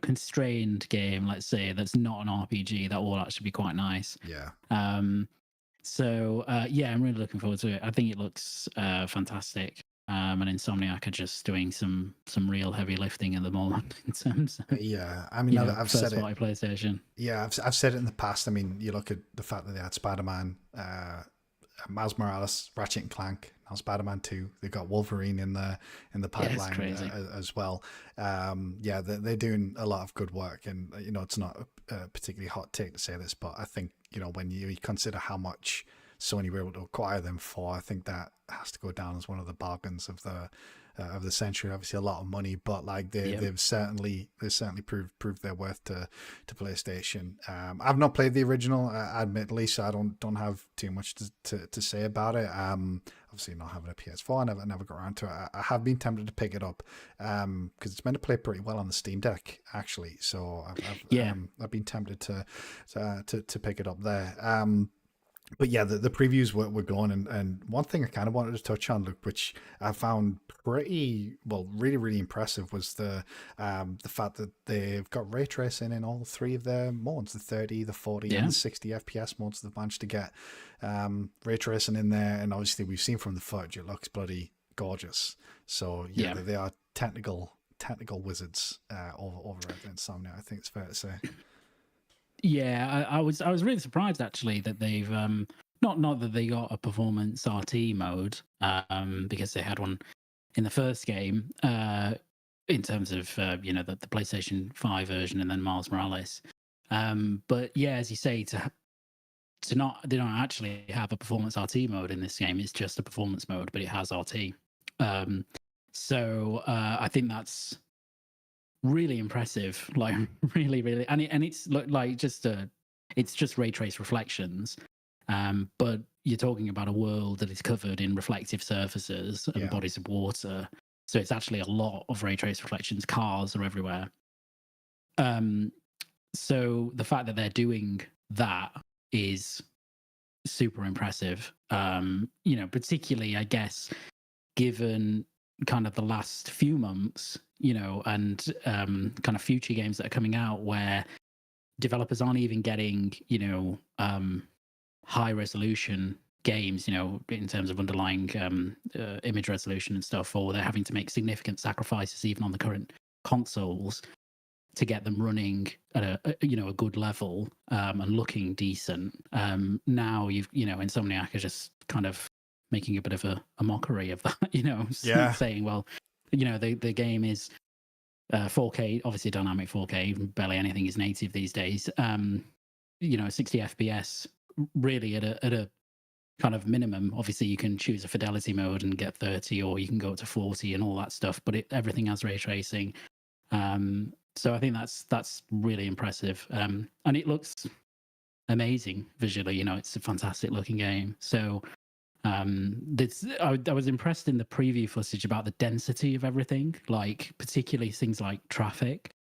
constrained game, let's say, that's not an RPG, that will actually be quite nice. Yeah. Yeah, I'm really looking forward to it. I think it looks fantastic. And Insomniac are just doing some real heavy lifting at the moment in terms of Yeah, I mean, I've said first it. party PlayStation. Yeah, I've said it in the past. I mean, you look at the fact that they had Spider-Man, Miles Morales, Ratchet and Clank, now Spider-Man 2. They've got Wolverine in the Yeah, it's pipeline crazy. as well. Yeah, they're doing a lot of good work, and it's not a particularly hot take to say this, but I think when you consider how much Sony were able to acquire them for, I think that has to go down as one of the bargains of the century. Obviously, a lot of money, but like Yep. they've certainly proved their worth to PlayStation. I've not played the original, admittedly, so I don't have too much to say about it. Obviously, not having a PS4, I never got around to it. I have been tempted to pick it up because it's meant to play pretty well on the Steam Deck, actually. So I've been tempted to pick it up there. But yeah, the previews were going, and one thing I kind of wanted to touch on, Luke, which I found really, really impressive, was the fact that they've got ray tracing in all three of their modes, the 30, the 40, and the 60 FPS modes. They've managed to get ray tracing in there, and obviously we've seen from the footage, it looks bloody gorgeous. So yeah. They are technical wizards over at Insomnia, I think it's fair to say. Yeah, I was really surprised actually that they've not that they got a performance RT mode, because they had one in the first game, in terms of the PlayStation 5 version and then Miles Morales. But yeah, as you say, they don't actually have a performance RT mode in this game. It's just a performance mode, but it has RT. I think that's really impressive, like really, and it's like it's just ray trace reflections, but you're talking about a world that is covered in reflective surfaces and bodies of water, so it's actually a lot of ray trace reflections. Cars are everywhere, so the fact that they're doing that is super impressive, particularly, I guess, given kind of the last few months, and kind of future games that are coming out where developers aren't even getting, high resolution games, in terms of underlying image resolution and stuff, or they're having to make significant sacrifices even on the current consoles to get them running at a good level, and looking decent. Now Insomniac are just kind of making a bit of a mockery of that, saying, well, the game is 4K, obviously dynamic 4K, barely anything is native these days. 60 FPS, really at a kind of minimum. Obviously, you can choose a fidelity mode and get 30, or you can go up to 40 and all that stuff, but everything has ray tracing. So I think that's really impressive, and it looks amazing visually. It's a fantastic looking game. So I was impressed in the preview footage about the density of everything, like particularly things like traffic.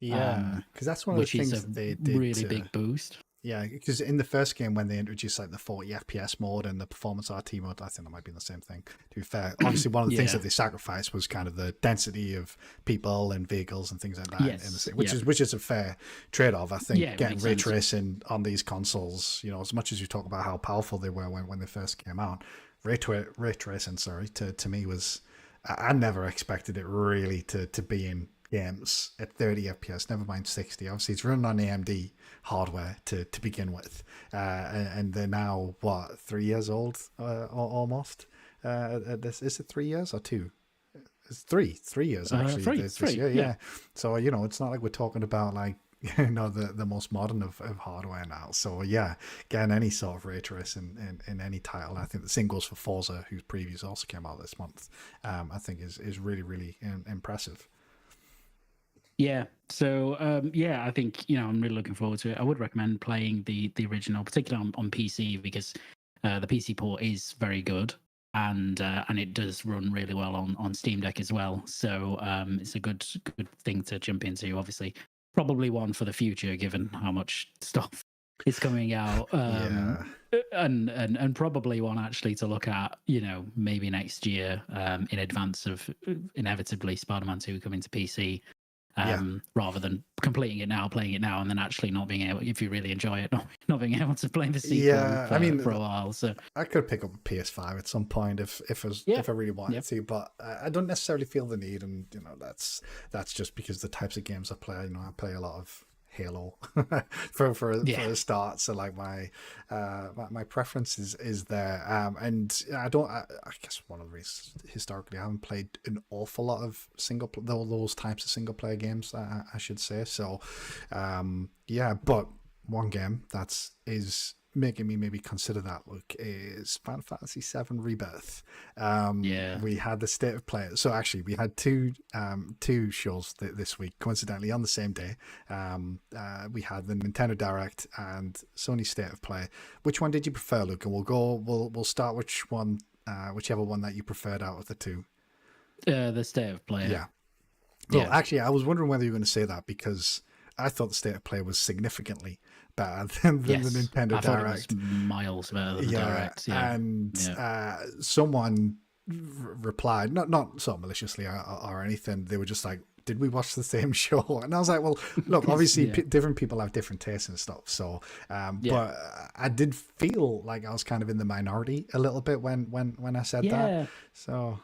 Yeah, because that's one of the things that they did. Really big boost. Yeah, because in the first game, when they introduced like the 40 FPS mode and the performance RT mode, I think that might be the same thing. To be fair, obviously one of the things that they sacrificed was kind of the density of people and vehicles and things like that, which is a fair trade-off. I think getting ray tracing on these consoles, as much as you talk about how powerful they were when they first came out, ray tracing, to me was, I never expected it really to be in games at 30 FPS, never mind 60. Obviously, it's running on AMD hardware to begin with, and they're now 3 years old, almost. Is it 3 years or 2? It's 3 years actually. Three. Yeah. So it's not like we're talking about like the most modern of hardware now. So yeah, getting any sort of ray tracing in any title, I think the same goes for Forza, whose previews also came out this month. I think is really, really impressive. Yeah. So I think I'm really looking forward to it. I would recommend playing the original, particularly on PC, because the PC port is very good, and it does run really well on Steam Deck as well. So it's a good thing to jump into. Obviously, probably one for the future, given how much stuff is coming out. And probably one actually to look at, maybe next year, in advance of inevitably Spider-Man 2 coming to PC. Yeah. rather than completing it now, playing it now, and then actually not being able, if you really enjoy it, not being able to play the sequel Yeah, I mean, for a while. So I could pick up a PS5 at some point yeah, if I really yeah, wanted to, but I don't necessarily feel the need, and that's just because the types of games I play. I play a lot of Halo for yeah, a start, so like my preference is there, and I don't. I guess one of the reasons historically I haven't played an awful lot of those types of single player games. I should say so. Yeah, but one game is making me maybe consider that look is Final Fantasy VII Rebirth. yeah. We had the state of play. So actually, we had two shows this week, coincidentally on the same day. We had the Nintendo Direct and Sony State of Play. Which one did you prefer, Luke? And we'll start whichever one that you preferred out of the two. The state of play. Yeah. Well, Yeah. actually, I was wondering whether you were going to say that because I thought the state of play was significantly better than the Yes, Nintendo I thought it was Direct. miles better than the Yeah, direct. Yeah, and yeah, someone replied, not sort of maliciously or anything. They were just like, "Did we watch the same show?" And I was like, "Well, look, obviously, yeah, different people have different tastes and stuff." So, yeah, but I did feel like I was kind of in the minority a little bit when I said that. yeah. So,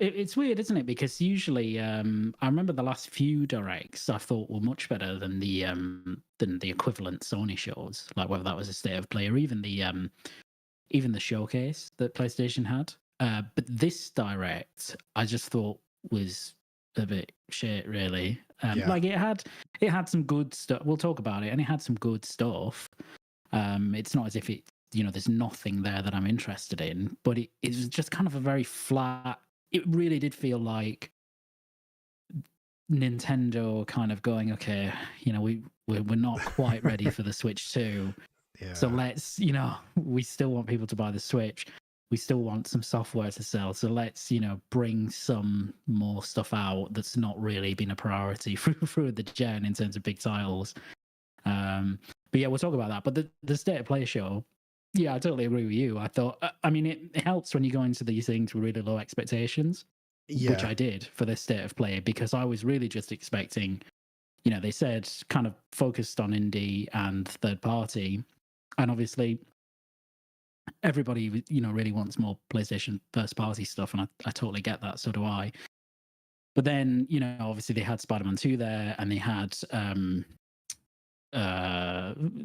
It's weird, isn't it? Because usually, I remember the last few directs I thought were much better than the equivalent Sony shows, like whether that was a state of play or even the showcase that PlayStation had. But this direct, I just thought was a bit shit, really. yeah, Like it had some good stuff. We'll talk about it, and it had some good stuff. It's not as if there's nothing there that I'm interested in, but it was just kind of a very flat. It really did feel like Nintendo kind of going, okay, we're not quite ready for the Switch 2. So yeah, let's, we still want people to buy the Switch. We still want some software to sell. So let's, bring some more stuff out that's not really been a priority through the gen in terms of big titles. But yeah, we'll talk about that. But the State of Play show, yeah, I totally agree with you. I thought, I mean, it helps when you go into these things with really low expectations, which yeah, I did for this State of Play, because I was really just expecting, they said kind of focused on indie and third party. And obviously, everybody, really wants more PlayStation first party stuff. And I totally get that. So do I. But then, obviously they had Spider-Man 2 there, and they had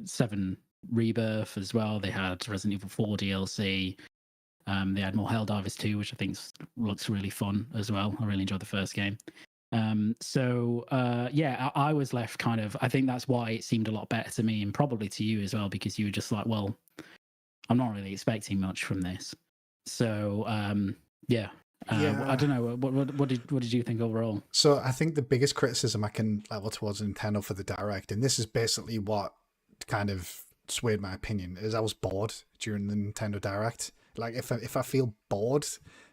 7 Rebirth as well. They had Resident Evil 4 DLC. They had more Helldivers 2, which I think looks really fun as well. I really enjoyed the first game. Yeah, I was left kind of. I think that's why it seemed a lot better to me, and probably to you as well, because you were just like, well, I'm not really expecting much from this. So yeah, I yeah. don't know. What did you think overall? So I think the biggest criticism I can level towards Nintendo for the Direct, and this is basically what kind of swayed my opinion, is I was bored during the Nintendo Direct. Like if I feel bored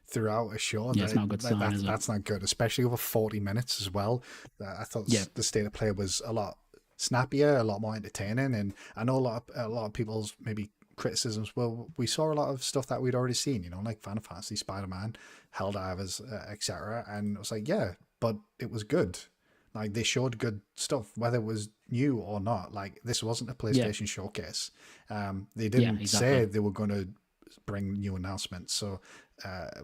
throughout a show, Yeah, it's not a good sign, is it? that's not good, especially over 40 minutes as well. I thought Yeah, the state of play was a lot snappier, a lot more entertaining, and I know a lot of people's maybe criticisms. Well, we saw a lot of stuff that we'd already seen, like Final Fantasy, Spider-Man, Helldivers, etc. And it was like, yeah, but it was good. Like they showed good stuff, whether it was new or not. Like this wasn't a yeah, PlayStation showcase. They yeah, didn't say exactly. they were going to bring new announcements. So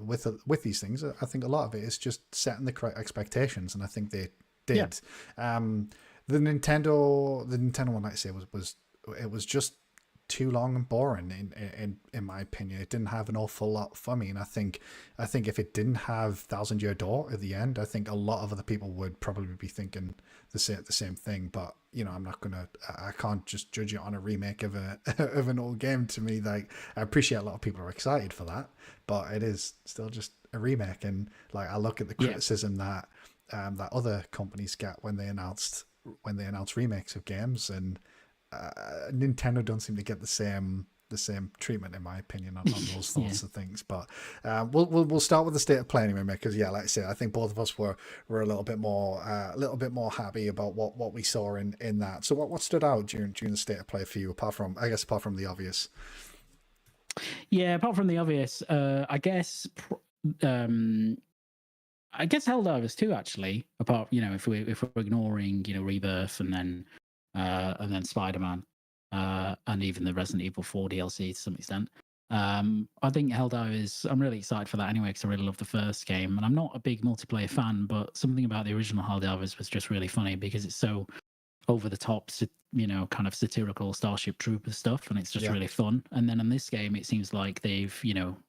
with these things, I think a lot of it is just setting the correct expectations, and I think they Yeah, did. The Nintendo one, like I say, was it was just too long and boring in my opinion. It didn't have an awful lot for me, and I think if it didn't have Thousand Year Door at the end, I think a lot of other people would probably be thinking the same thing. But I'm not gonna. I can't just judge it on a remake of a of an old game. To me, like I appreciate a lot of people are excited for that, but it is still just a remake. And like I look at the yeah, criticism that other companies get when they announce remakes of games, and Nintendo don't seem to get the same treatment, in my opinion, on those yeah, sorts of things. But we'll start with the state of play anyway, because yeah, like I said, I think both of us were a little bit more happy about what we saw in that. So what stood out during the state of play for you, apart from the obvious? yeah. Apart from the obvious, I guess. Um, I guess Helldivers too, actually. Apart, if we're ignoring, Rebirth and then Spider Man, and even the Resident Evil 4 DLC to some extent. I think Helldivers. I'm really excited for that anyway because I really love the first game, and I'm not a big multiplayer fan, but something about the original Helldivers was just really funny because it's so over the top, kind of satirical Starship Trooper stuff, and it's just Yeah. really fun. And then in this game, it seems like they've,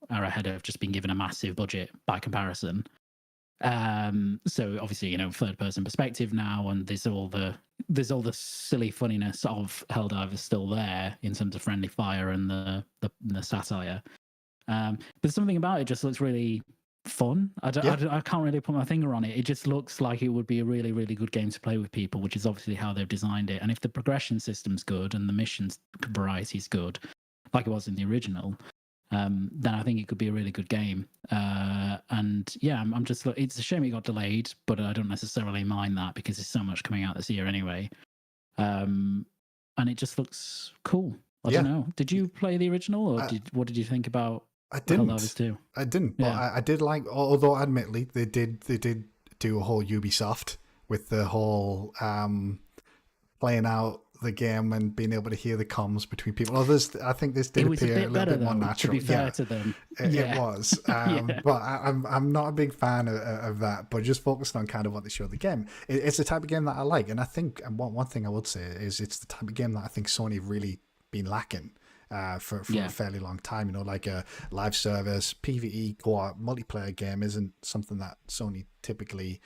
are ahead of just being given a massive budget by comparison. So obviously, third person perspective now, and there's all the silly funniness of Helldivers still there in terms of friendly fire and the satire. But something about it just looks really fun. I can't really put my finger on it. It just looks like it would be a really, really good game to play with people, which is obviously how they've designed it. And if the progression system's good and the missions variety is good, like it was in the original, then I think it could be a really good game. And yeah, I'm just. It's a shame it got delayed, but I don't necessarily mind that because there's so much coming out this year anyway. And it just looks cool. I don't know. Did you play the original, or what did you think about I didn't. Helldivers 2? I didn't, but Yeah. I did like. Although, admittedly, they did do a whole Ubisoft with the whole playing out the game and being able to hear the comms between people. Others, I think this did appear a little bit more natural. To be fair to them, it was. But I'm not a big fan of that. But just focused on kind of what they showed the game. It's the type of game that I like, and I think one thing I would say is it's the type of game that I think Sony have really been lacking. For a fairly long time, like a live service PvE co-op multiplayer game isn't something that Sony typically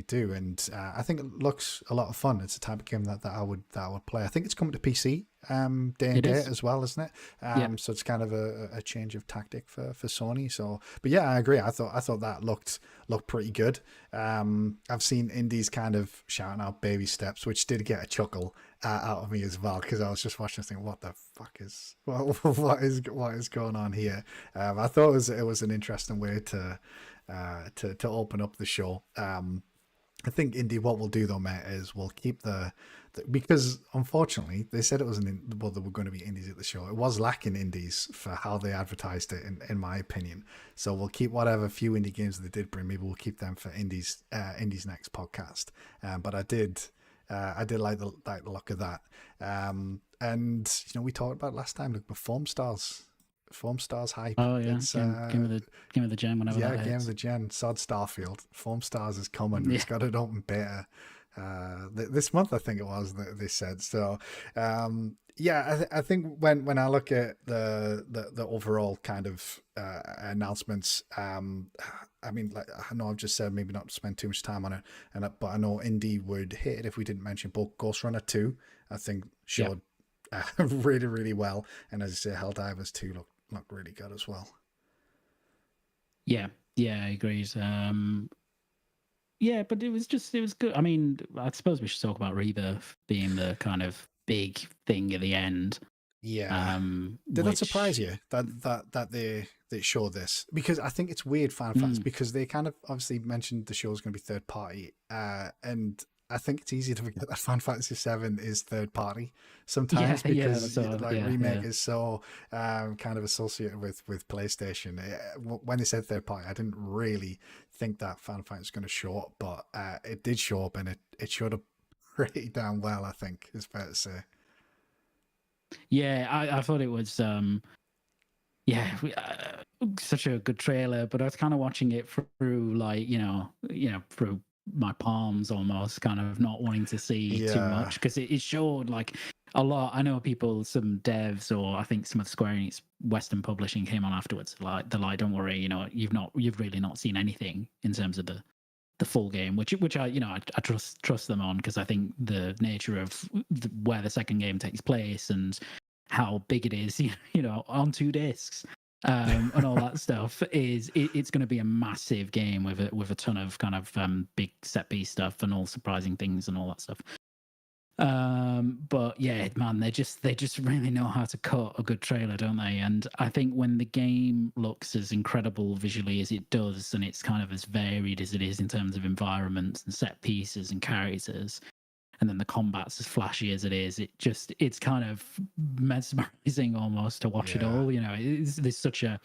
do, and I think it looks a lot of fun. It's a type of game that I would play. I think it's coming to PC day and date as well, isn't it? So it's kind of a change of tactic for Sony. So, but yeah, I agree. I thought that looked pretty good. I've seen indies kind of shouting out baby steps, which did get a chuckle out of me as well, because I was just watching and thinking, what the fuck is what is going on here? I thought it was an interesting way to open up the show. I think Indy, what we'll do though, Matt, is we'll keep because unfortunately they said it was there were going to be indies at the show. It was lacking indies for how they advertised it, in my opinion. So we'll keep whatever few indie games they did bring. Maybe we'll keep them for indies next podcast. But I did like the look of that. And we talked about it last time. Look, the Foam Stars hype. Oh yeah, game of the gen whenever that hits. Game of the gen. Sod Starfield. Foam Stars is coming. It's got an open beta this month, I think it was. They said so. I think when I look at the overall kind of announcements, I mean, like, I know I've just said maybe not spend too much time on it, but I know Indy would hit it if we didn't mention both Ghost Runner 2. I think showed really, really well, and as I say, Helldivers 2 looked really good as well. Yeah, I agreed. Yeah, but it was good. I mean, I suppose we should talk about Rebirth being the kind of big thing at the end. Yeah. Did that surprise you that they show this? Because I think it's weird, fan fans, because they kind of obviously mentioned the show's going to be third party, and I think it's easy to forget that Final Fantasy VII is third party sometimes because Remake is so kind of associated with PlayStation. When they said third party, I didn't really think that Final Fantasy was going to show up, but it did show up, and it showed up pretty damn well, I think, is fair to say. Yeah, I thought it was such a good trailer, but I was kind of watching it through like through my palms almost, kind of not wanting to see too much because it showed like a lot. I know some devs, or I think some of Square Enix Western Publishing came on afterwards. Like don't worry, you've really not seen anything in terms of the full game, which I trust them on, because I think the nature of where the second game takes place and how big it is, on 2 discs. And all that stuff it's going to be a massive game with a ton of kind of big set piece stuff and all surprising things and all that stuff. But yeah, man, they just really know how to cut a good trailer, don't they? And I think when the game looks as incredible visually as it does, and it's kind of as varied as it is in terms of environments and set pieces and characters, and then the combat's as flashy as it is, it's kind of mesmerizing almost to watch it all. There's such a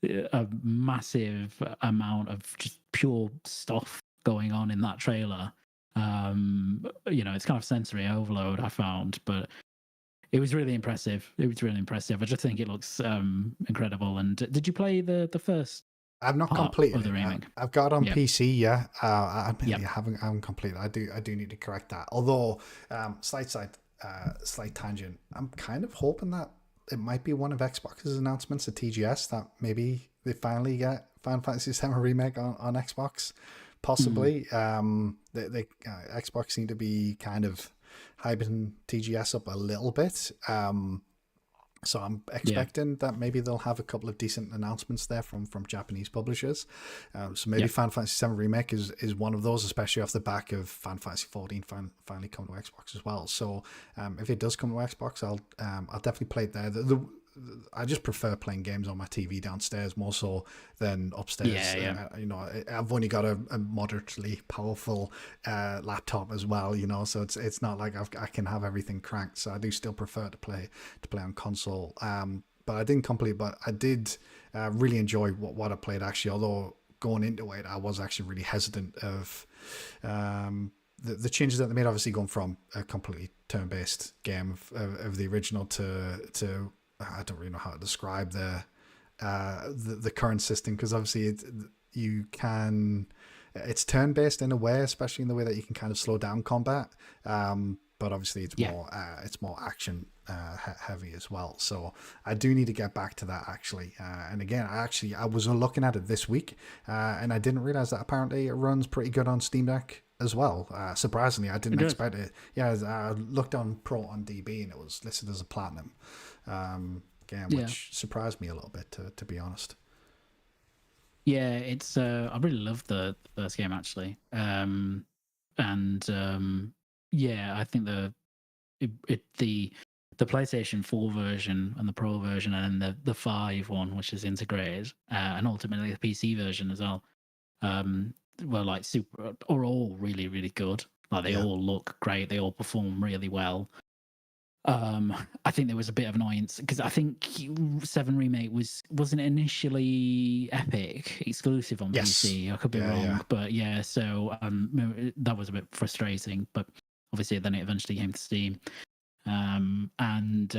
a massive amount of just pure stuff going on in that trailer. It's kind of sensory overload, I found, but it was really impressive. It was really impressive. I just think it looks incredible. And did you play the first I've not part completed of the it. remake? I've got it on Yep. PC. Yeah, Yep. I haven't completed. I do need to correct that. Although, slight tangent. I'm kind of hoping that it might be one of Xbox's announcements at TGS that maybe they finally get Final Fantasy VII remake on Xbox. Mm. Possibly. Xbox seem to be kind of hyping TGS up a little bit. So I'm Yeah. expecting that maybe they'll have a couple of decent announcements there from Japanese publishers. So maybe Yep. Final Fantasy VII Remake is one of those, especially off the back of Final Fantasy 14 finally come to Xbox as well. So if it does come to Xbox, I'll definitely play it there. I just prefer playing games on my TV downstairs more so than upstairs. Yeah. Yeah. I've only got a moderately powerful laptop as well. So it's not like I can have everything cranked. So I do still prefer to play on console. But I didn't complete. But I did really enjoy what I played actually. Although going into it, I was actually really hesitant of the changes that they made. Obviously, going from a completely turn-based game of the original to I don't really know how to describe the current system, because obviously you can it's turn based in a way, especially in the way that you can kind of slow down combat. But obviously Yeah. it's more action heavy as well. So I do need to get back to that actually. And again, I was looking at it this week, and I didn't realize that apparently it runs pretty good on Steam Deck as well. Surprisingly, I It didn't does. expect it. Yeah, I looked on Pro on DB and it was listed as a platinum game, Yeah. which surprised me a little bit, to be honest. Yeah. It's. I really loved the first game actually. And yeah, I think the PlayStation 4 version and the Pro version, and then the 5 one, which is integrated, and ultimately the PC version as well, um, were like are all really, really good. Like they Yeah. all look great. They all perform really well. I think there was a bit of annoyance because I think 7 Remake wasn't initially Epic exclusive on Yes. PC. I could be Yeah. Yeah. wrong, but yeah. So that was a bit frustrating. But obviously, then it eventually came to Steam. And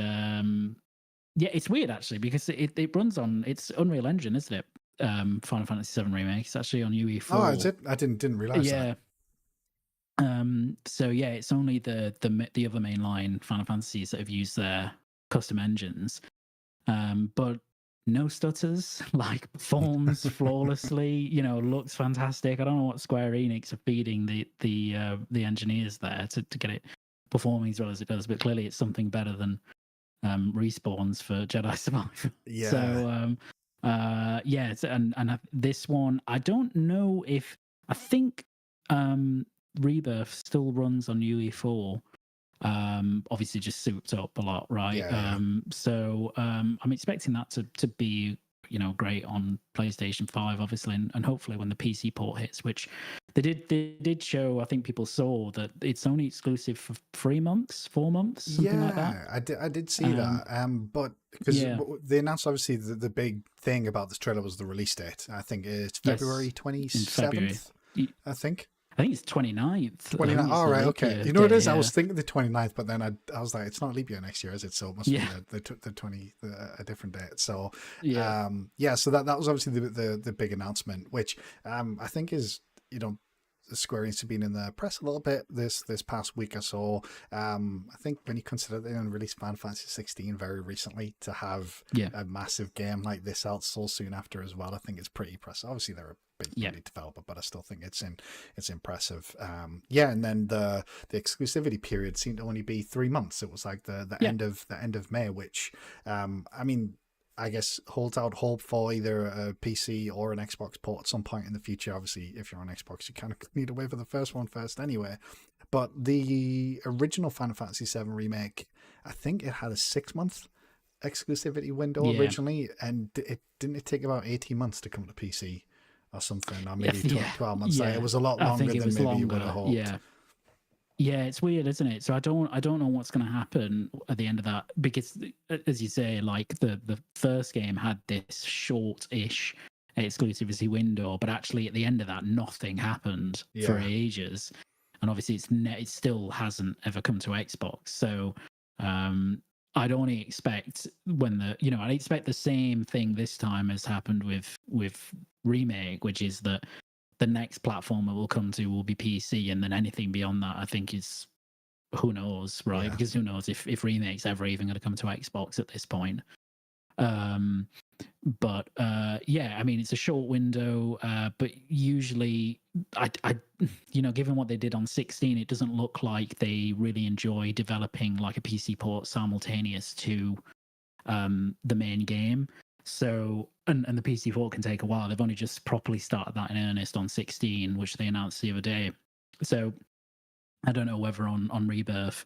yeah, it's weird actually because it runs on it's Unreal Engine, isn't it? Final Fantasy VII Remake. It's actually on Oh, is UE4. it? I didn't realize that. Yeah. So yeah, it's only the other mainline Final Fantasies that have used their custom engines. But no stutters, like performs flawlessly, looks fantastic. I don't know what Square Enix are feeding the engineers there to get it performing as well as it does, but clearly it's something better than respawns for Jedi Survivor. Yeah. So yeah, this one I don't know if I think Rebirth still runs on UE4. Obviously just souped up a lot, right? Yeah. Yeah. So I'm expecting that to be great on PlayStation 5 obviously, and hopefully when the PC port hits, which they did show. I think people saw that it's only exclusive for 3 months, 4 months, something like that. Yeah, I did see that. But because Yeah. they announced obviously the big thing about this trailer was the release date. I think it's February Yes, in February. 27th. I think. I think it's 29th. I 29. think it's All the right, leap okay. year You know what it day. is? I Yeah. was thinking the 29th, but then I was like, it's not leap year next year, is it? So it must be Yeah. the 20 a different date. So Yeah. yeah, so that was obviously the big announcement, which I think is Square Enix have been in the press a little bit this past week or so. I think when you consider they released Final Fantasy 16 very recently, to have Yeah. a massive game like this out so soon after as well, I think it's pretty impressive. Obviously, they're a big indie developer, but I still think it's impressive. Yeah, and then the exclusivity period seemed to only be 3 months. It was like the Yeah. end of May, which I mean, I guess holds out hope for either a PC or an Xbox port at some point in the future. Obviously, if you're on Xbox, you kind of need to wait for the first one first anyway. But the original Final Fantasy VII Remake, I think it had a 6-month exclusivity window Yeah. originally, and it didn't take about 18 months to come to PC or something, or maybe Yeah. 12 months. Yeah. Like, it was a lot I longer think it than was maybe you would longer. have hoped. Yeah. Yeah, it's weird, isn't it? So I don't know what's going to happen at the end of that because, as you say, like the first game had this short-ish exclusivity window, but actually at the end of that, nothing happened for Yeah, ages, and obviously it still hasn't ever come to Xbox. So I'd only expect I expect the same thing this time as happened with Remake, which is that the next platform it will come to will be PC, and then anything beyond that, I think, is who knows, right? yeah, Because who knows if Remake's ever even going to come to Xbox at this point. Um, but yeah, I mean, it's a short window, but usually, I, given what they did on 16, it doesn't look like they really enjoy developing like a PC port simultaneous to the main game. So, and the PC port can take a while. They've only just properly started that in earnest on 16, which they announced the other day. So, I don't know whether on Rebirth,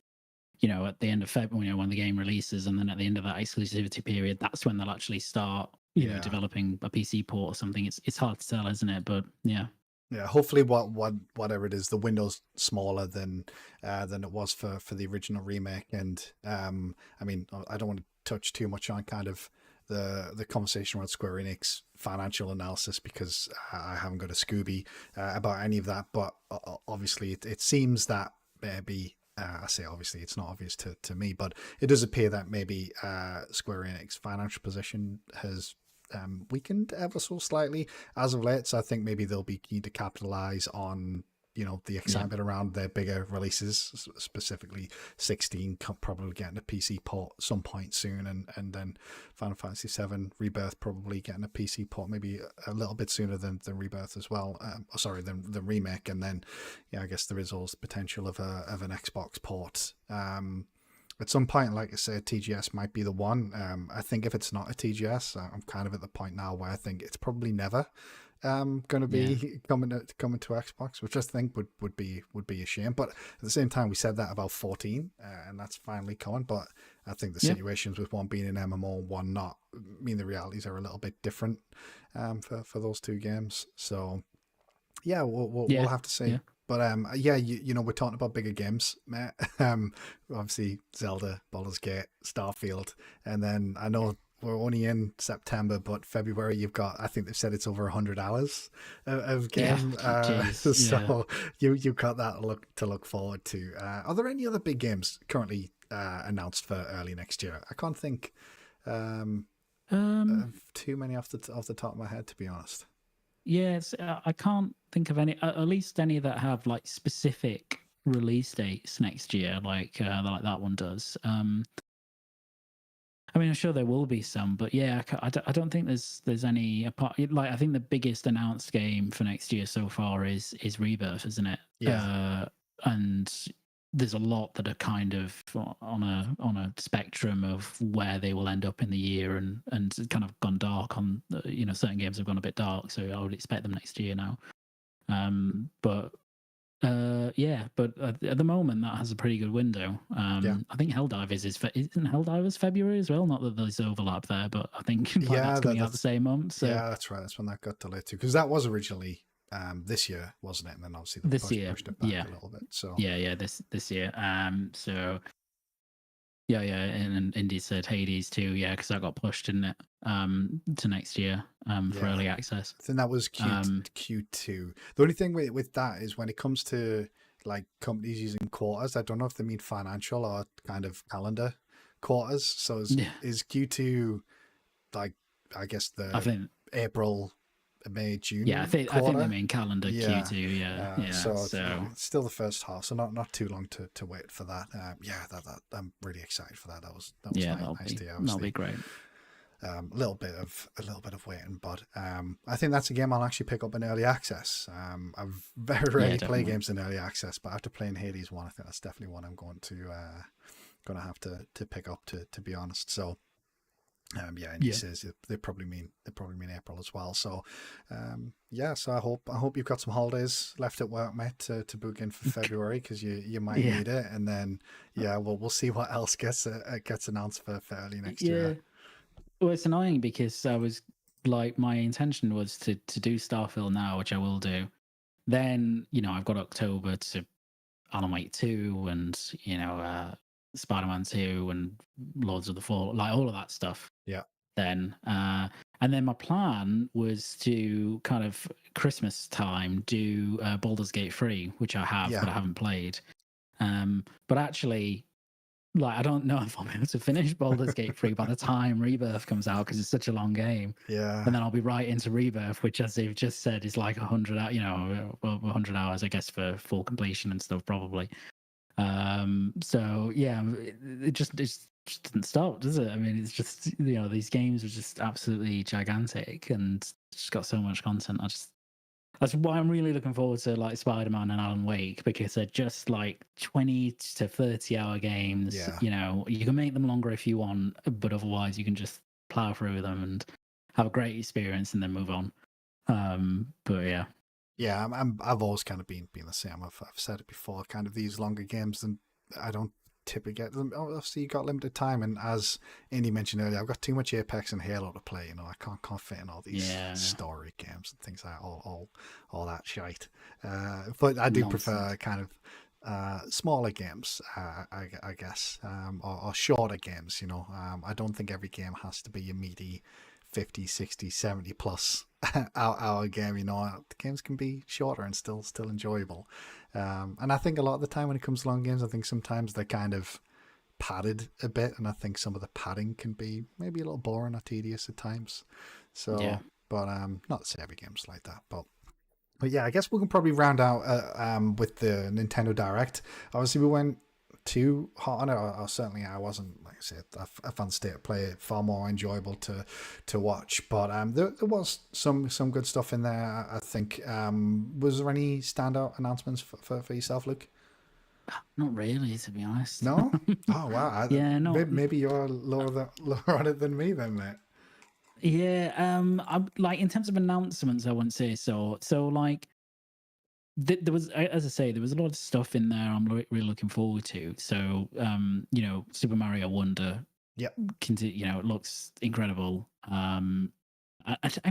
at the end of February, when the game releases, and then at the end of that exclusivity period, that's when they'll actually start, yeah. developing a PC port or something. It's hard to tell, isn't it? But yeah, Yeah, hopefully, whatever it is, the window's smaller than it was for the original remake. And I mean, I don't want to touch too much on kind of the conversation around Square Enix financial analysis because I haven't got a Scooby about any of that. But obviously, it seems that maybe. I say obviously it's not obvious to me, but it does appear that maybe Square Enix financial position has weakened ever so slightly as of late. So I think maybe they'll be keen to capitalize on the yeah, excitement around their bigger releases, specifically 16 probably getting a PC port some point soon, and then Final Fantasy 7 Rebirth probably getting a PC port maybe a little bit sooner than Rebirth as well. Sorry, than the remake, and then yeah, I guess there is also the potential of an Xbox port. At some point, like I said, TGS might be the one. I think if it's not a TGS, I'm kind of at the point now where I think it's probably never going to yeah, be coming to Xbox, which I think would be a shame. But at the same time, we said that about 14, and that's finally coming. But I think the yeah, situations with one being an MMO and one not, I mean, the realities are a little bit different for those two games. So yeah, we'll yeah, have to see. yeah. But yeah, we're talking about bigger games, mate. Obviously Zelda, Baldur's Gate, Starfield, and then I know we're only in September, but February you've got. I think they've said it's over 100 hours of Yeah, game. jeez, yeah. So you've got that to look forward to. Are there any other big games currently announced for early next year? I can't think um, Um, of too many off the top of my head, to be honest. yeah, I can't think of any, at least any that have like specific release dates next year, like that one does. I mean, I'm sure there will be some, but yeah, I don't think there's any apart. Like, I think the biggest announced game for next year so far is Rebirth, isn't it? Yeah, And there's a lot that are kind of on a spectrum of where they will end up in the year, and kind of gone dark on. Certain games have gone a bit dark, so I would expect them next year now. But yeah, but at the moment that has a pretty good window. yeah. I think Helldivers isn't Helldivers February as well. Not that there's overlap there, but I think like that's Yeah, coming out the that's same month. So yeah, that's right. That's when that got delayed too, because that was originally this year, wasn't it? And then obviously they this year, pushed it back yeah, a little bit. So yeah, this year. So yeah, and Indy said Hades too, yeah, because that got pushed, didn't it? To next year, for yeah, early access. I think that was Q2. The only thing with that is when it comes to like companies using quarters, I don't know if they mean financial or kind of calendar quarters. So Yeah, is Q2 like I guess I the think. April, May, Yeah, June I think they quarter? mean calendar Yeah. Q2. Yeah. So So it's still the first half, so not too long to wait for that. Yeah, that I'm really excited for that. That was yeah, nice to hear. that'll be Obviously, great. a little bit of waiting, but I think that's a game I'll actually pick up in early access. I very Yeah, rarely play definitely. games in early access, but after playing Hades one, I think that's definitely one I'm going to have to pick up to be honest. So yeah, and he Yeah. says they probably mean April as well. So yeah, so I hope you've got some holidays left at work, mate, to book in for February because you might Yeah. need it. And then yeah, we'll see what else gets announced for early next Yeah. year. Well, it's annoying because I was like, my intention was to do Starfield now, which I will do. Then, I've got October to Alan Wake 2 and, Spider-Man 2 and Lords of the Fall, like all of that stuff. Yeah. Then, and then my plan was to kind of Christmas time do Baldur's Gate 3, which I have, Yeah. but I haven't played. But actually, like, I don't know if I'll be able to finish Baldur's Gate 3 by the time Rebirth comes out because it's such a long game. Yeah. And then I'll be right into Rebirth, which, as they've just said, is like 100, 100 hours, I guess, for full completion and stuff, probably. So yeah, it just doesn't stop, does it? I mean, it's just, these games are just absolutely gigantic and just got so much content. That's why I'm really looking forward to like Spider-Man and Alan Wake, because they're just like 20 to 30-hour games. Yeah. You can make them longer if you want, but otherwise you can just plow through them and have a great experience and then move on. But yeah. Yeah, I've always kind of been the same. I've said it before. Kind of these longer games, and I don't typically get them. Obviously, you got limited time, and as Indy mentioned earlier, I've got too much Apex and Halo to play. I can't fit in all these story games and things like all that shite. But I do prefer kind of smaller games, I guess, or shorter games. I don't think every game has to be a meaty 50, 60, 70 plus hour game. The games can be shorter and still enjoyable. And I think a lot of the time when it comes to long games, I think sometimes they're kind of padded a bit, and I think some of the padding can be maybe a little boring or tedious at times. So, yeah. But not to say every game's like that, but yeah, I guess we can probably round out with the Nintendo Direct. Obviously, we went too hot on it, or certainly I wasn't. Like I said, I found State of Play far more enjoyable to watch, but there was some good stuff in there, I think. Was there any standout announcements for yourself, Luke? Not really, to be honest. No? Oh wow. Yeah, no. Maybe you're lower on it than me then, mate. Yeah, I'm like, in terms of announcements, I wouldn't say so. So like, there was, as I say, there was a lot of stuff in there I'm really looking forward to. So, Super Mario Wonder. Yep. It looks incredible. In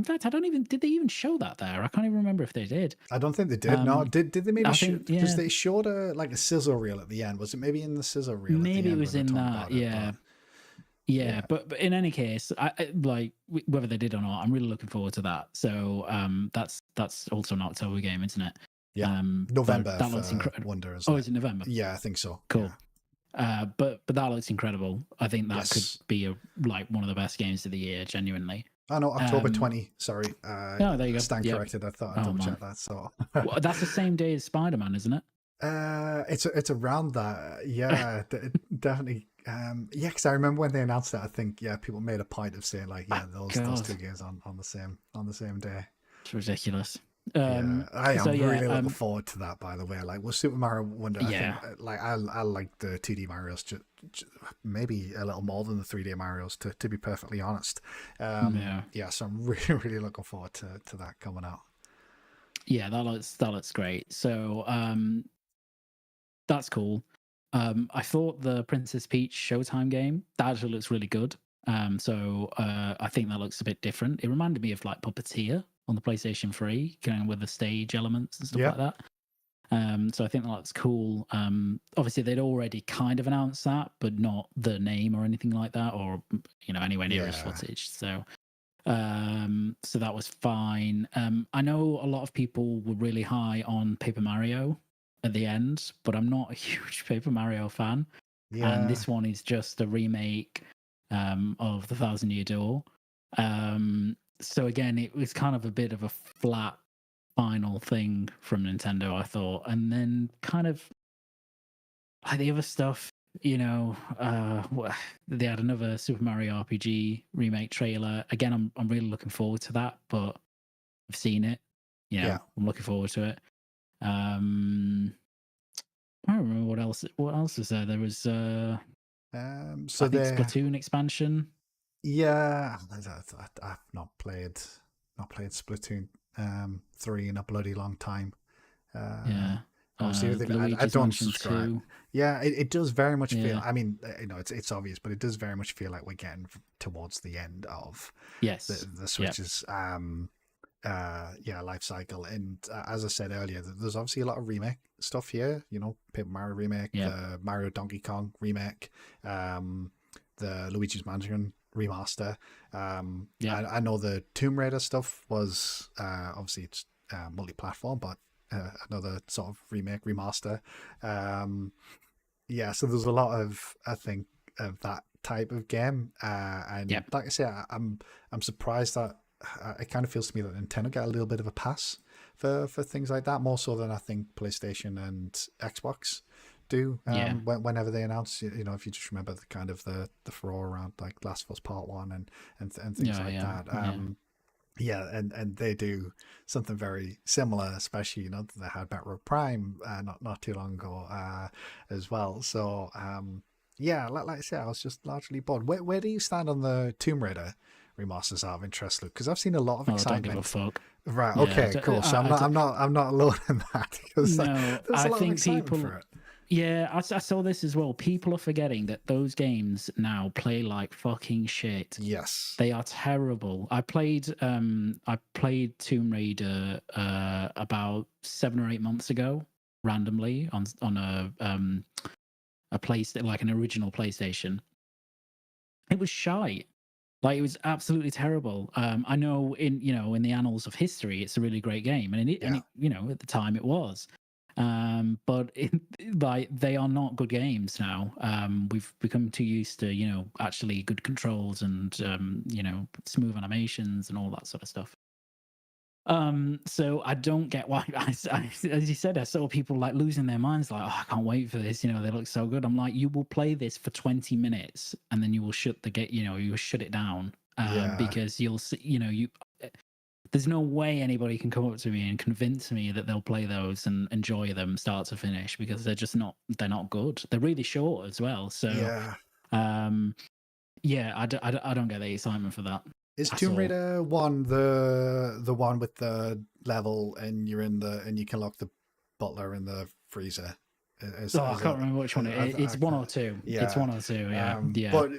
fact, I don't even, did they even show that there? I can't even remember if they did. I don't think they did. No, did they maybe because they showed like a sizzle reel at the end? Was it maybe in the sizzle reel? Maybe at the end it was in that. Yeah. But in any case, I like, whether they did or not, I'm really looking forward to that. So that's also an October game, isn't it? Yeah, November. That looks incredible. Wonder, is it November? Yeah, I think so. Cool. Yeah. But that looks incredible. I think that could be one of the best games of the year, genuinely. Oh no, October 20. Sorry. There you go. Stand corrected. I thought I'd double check that. So well, that's the same day as Spider-Man, isn't it? It's around that. Yeah, definitely. Because I remember when they announced that, I think people made a point of saying like, those two games on the same day. It's ridiculous. I am really looking forward to that. By the way, like with Super Mario Wonder, I think like I like the 2D Mario's maybe a little more than the 3D Mario's to be perfectly honest. So I'm really looking forward to that coming out. Yeah, that looks great. So that's cool. I thought the Princess Peach Showtime game, that actually looks really good. So I think that looks a bit different. It reminded me of like Puppeteer on the PlayStation 3, with the stage elements and stuff like that. So I think that looks cool. Obviously, they'd already kind of announced that, but not the name or anything like that, or anywhere near his footage. So that was fine. I know a lot of people were really high on Paper Mario at the end, but I'm not a huge Paper Mario fan. Yeah. And this one is just a remake of the Thousand Year Door. So again, it was kind of a bit of a flat final thing from Nintendo, I thought. And then kind of like the other stuff, they had another Super Mario RPG remake trailer. Again, I'm really looking forward to that, but I've seen it. I'm looking forward to it. I don't remember what else was there. There was I think Splatoon expansion. Yeah, I've not played Splatoon 3 in a bloody long time. Obviously, I don't subscribe. 2. Yeah, it does very much feel. I mean, it's obvious, but it does very much feel like we're getting towards the end of the Switch's life cycle. And as I said earlier, there's obviously a lot of remake stuff here. You know, Paper Mario remake, Yeah, the Mario Donkey Kong remake, the Luigi's Mansion remaster. yeah, I know the Tomb Raider stuff was obviously it's multi-platform, but another sort of remake remaster. Um, yeah, so there's a lot of, I think, of that type of game, yeah, and like I say, I'm surprised that it kind of feels to me that Nintendo get a little bit of a pass for things like that, more so than I think PlayStation and Xbox do. yeah. Whenever they announce, you know, if you just remember the kind of the furore around like Last of Us Part One and things Yeah, like yeah, that. yeah. Yeah, and they do something very similar, especially you know they had Metroid Prime not too long ago as well. So yeah, like I said, I was just largely bored. Where do you stand on the Tomb Raider remasters out of interest, Luke? Because I've seen a lot of Oh, I don't give a excitement. fuck. Right. Yeah, Okay. Cool. So I I'm not alone in that because no, there's a I lot of think excitement people. for it. Yeah, I saw this as well. People are forgetting that those games now play like fucking shit. Yes. They are terrible. I played Tomb Raider about 7 or 8 months ago, randomly on a place like an original PlayStation. It was shite. Like it was absolutely terrible. I know in the annals of history, it's a really great game, Yeah. at the time it was. But like they are not good games now. We've become too used to actually good controls and smooth animations and all that sort of stuff. So I don't get why, as you said, I saw people like losing their minds, like, oh, I can't wait for this. They look so good. I'm like, you will play this for 20 minutes and then you will shut the gate, you will shut it down. Yeah. Because you'll see, there's no way anybody can come up to me and convince me that they'll play those and enjoy them start to finish because they're not good. They're really short as well. So, Yeah. um, yeah, I don't get the excitement for that Is at Tomb all. Raider one the one with the level and you're in the and you can lock the butler in the freezer? Oh, I Is can't it? remember which one it's one or two. It's Yeah. one or two. Yeah, yeah, But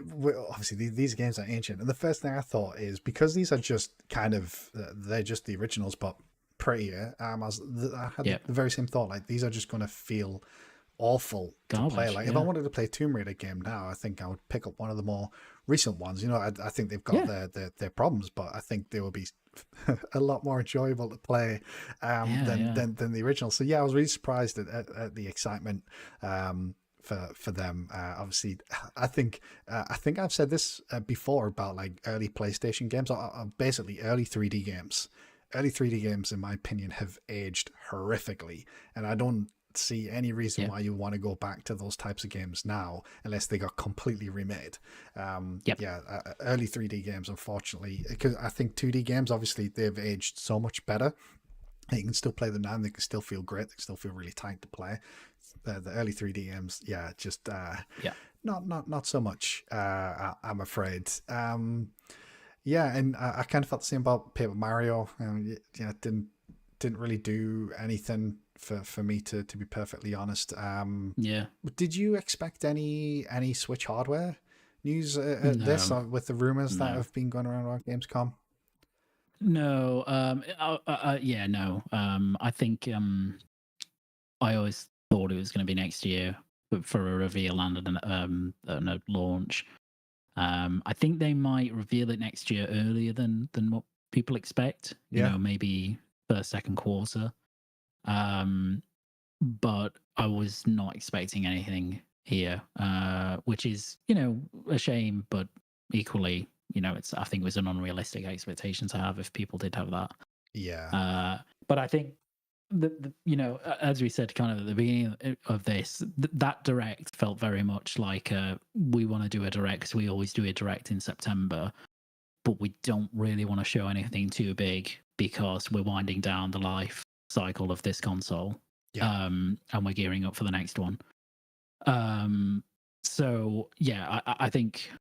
obviously these games are ancient, and the first thing I thought is because these are just kind of they're just the originals, but prettier. I had yeah. the very same thought. Like these are just going to feel awful to play. Garbage. Like if I Yeah, wanted to play a Tomb Raider game now, I think I would pick up one of the more recent ones. You know, I think they've got yeah, their problems, but I think they will be a lot more enjoyable to play yeah, yeah. than the original. So yeah, I was really surprised at the excitement for them. Obviously, I think I've said this before about like early PlayStation games, or basically early 3D games. Early 3D games, in my opinion, have aged horrifically, and I don't see any reason Yeah. why you want to go back to those types of games now unless they got completely remade. Yep. Early 3D games, unfortunately, because I think 2D games, obviously, they've aged so much better. You can still play them now and they can still feel great. They can still feel really tight to play. The early 3D games, yeah, just Yeah. not so much, I'm afraid. Yeah, and I kind of felt the same about Paper Mario. It didn't really do anything for me to be perfectly honest. Yeah. Did you expect any Switch hardware news at this, No. or with the rumors that No. have been going around Gamescom? No. Yeah. No. I think I always thought it was going to be next year, but for a reveal and a launch. I think they might reveal it next year earlier than what people expect. Yeah, Maybe first, second quarter. Um, but I was not expecting anything here, which is a shame, but equally, I think it was an unrealistic expectation to have if people did have that. yeah, But I think as we said, kind of at the beginning of this, that direct felt very much like we want to do a direct because we always do a direct in September, but we don't really want to show anything too big because we're winding down the life cycle of this console, yeah, and we're gearing up for the next one. So yeah, I think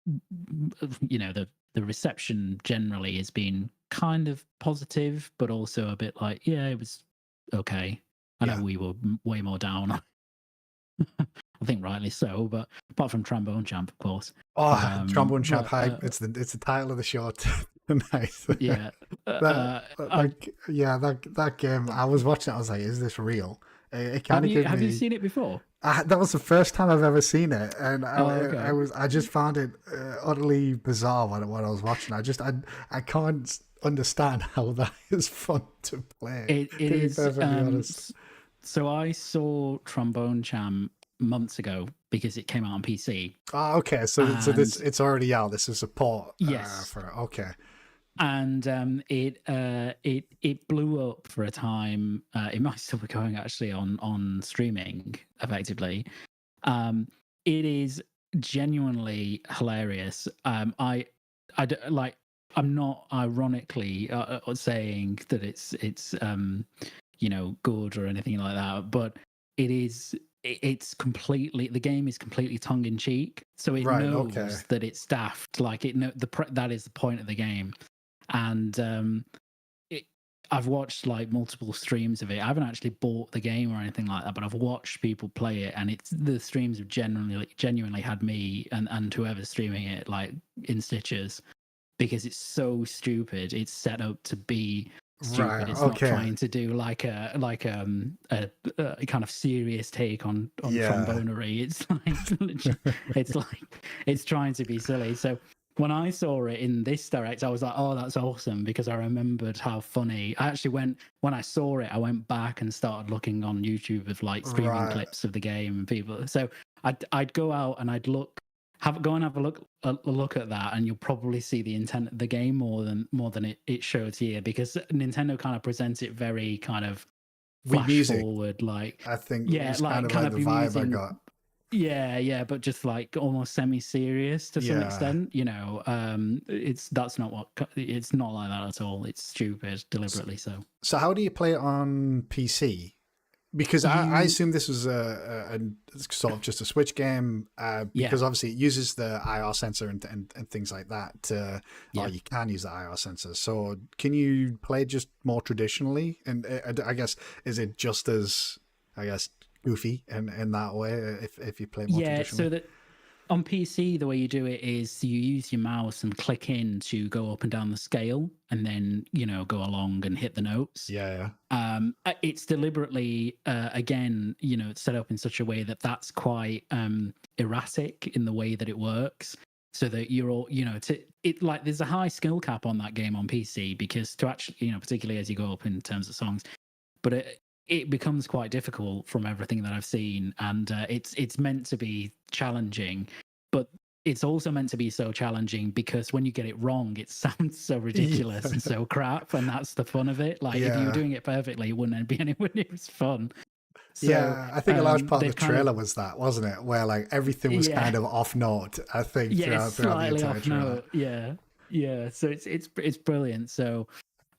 the reception generally has been kind of positive, but also a bit like, yeah, it was okay. I know yeah. we were way more down. I think rightly so, but apart from Trombone Champ, of course. Oh, Trombone Champ But hype. It's the title of the short. Nice. Yeah. That yeah, that game. I was watching it. I was like, "Is this real?" It kind of gave have you me. seen it before? That was the first time I've ever seen it, and Oh, I okay. was I just found it utterly bizarre when I was watching. I can't understand how that is fun to play. It To be is. perfectly honest. So I saw Trombone Champ months ago because it came out on PC, Oh, okay. So this and it's already out. This is support yes, for okay. and it blew up for a time. It might still be going actually on streaming effectively. Um, it is genuinely hilarious. Like. I'm not ironically saying that it's good or anything like that, but it is. It's completely, the game is completely tongue in cheek, so it Right. Okay. knows that it's daft. Like it know that is the point of the game, and it, I've watched like multiple streams of it. I haven't actually bought the game or anything like that, but I've watched people play it, and it's the streams have genuinely had me and whoever's streaming it like in stitches because it's so stupid. It's set up to be Right. stupid. It's not Okay. trying to do a kind of serious take on Yeah. trombonery. It's trying to be silly. So when I saw it in this direct, I was like, "Oh, that's awesome!" Because I remembered how funny. I actually went when I saw it. I went back and started looking on YouTube of like streaming Right. clips of the game and people. So I'd go out and I'd go and have a look at that, and you'll probably see the intent of the game more than it shows here, because Nintendo kind of presents it very kind of Wii flash Music, forward, like I think, yeah, was kind like of kind like of the vibe I bemusing. got. Yeah, but just like almost semi-serious to some Yeah. extent. That's not what it's not like that at all. It's stupid, So, deliberately so. so how do you play it on PC? Because I You, assume this was a sort of just a Switch game, yeah, because obviously it uses the IR sensor and things like that. Or yeah. you can use the IR sensor. So can you play just more traditionally? And I guess, is it just as, I guess, goofy in that way if you play more Yeah, traditionally? so that on PC, the way you do it is you use your mouse and click in to go up and down the scale, and then go along and hit the notes. Yeah, It's deliberately, again, it's set up in such a way that that's quite erratic in the way that it works, so that you're all, like there's a high skill cap on that game on PC, because to actually, particularly as you go up in terms of songs, but it becomes quite difficult from everything that I've seen, and it's meant to be challenging, but it's also meant to be so challenging because when you get it wrong, it sounds so yeah. ridiculous and so crap, and that's the fun of it. Like if you were Yeah. doing it perfectly, it wouldn't be anywhere near as fun. So Yeah, I think a large part of the they've kind of trailer was that, wasn't it? Where like everything was yeah, kind of off note, I think, yeah, throughout the slightly entire off trailer. note, yeah. So it's brilliant. So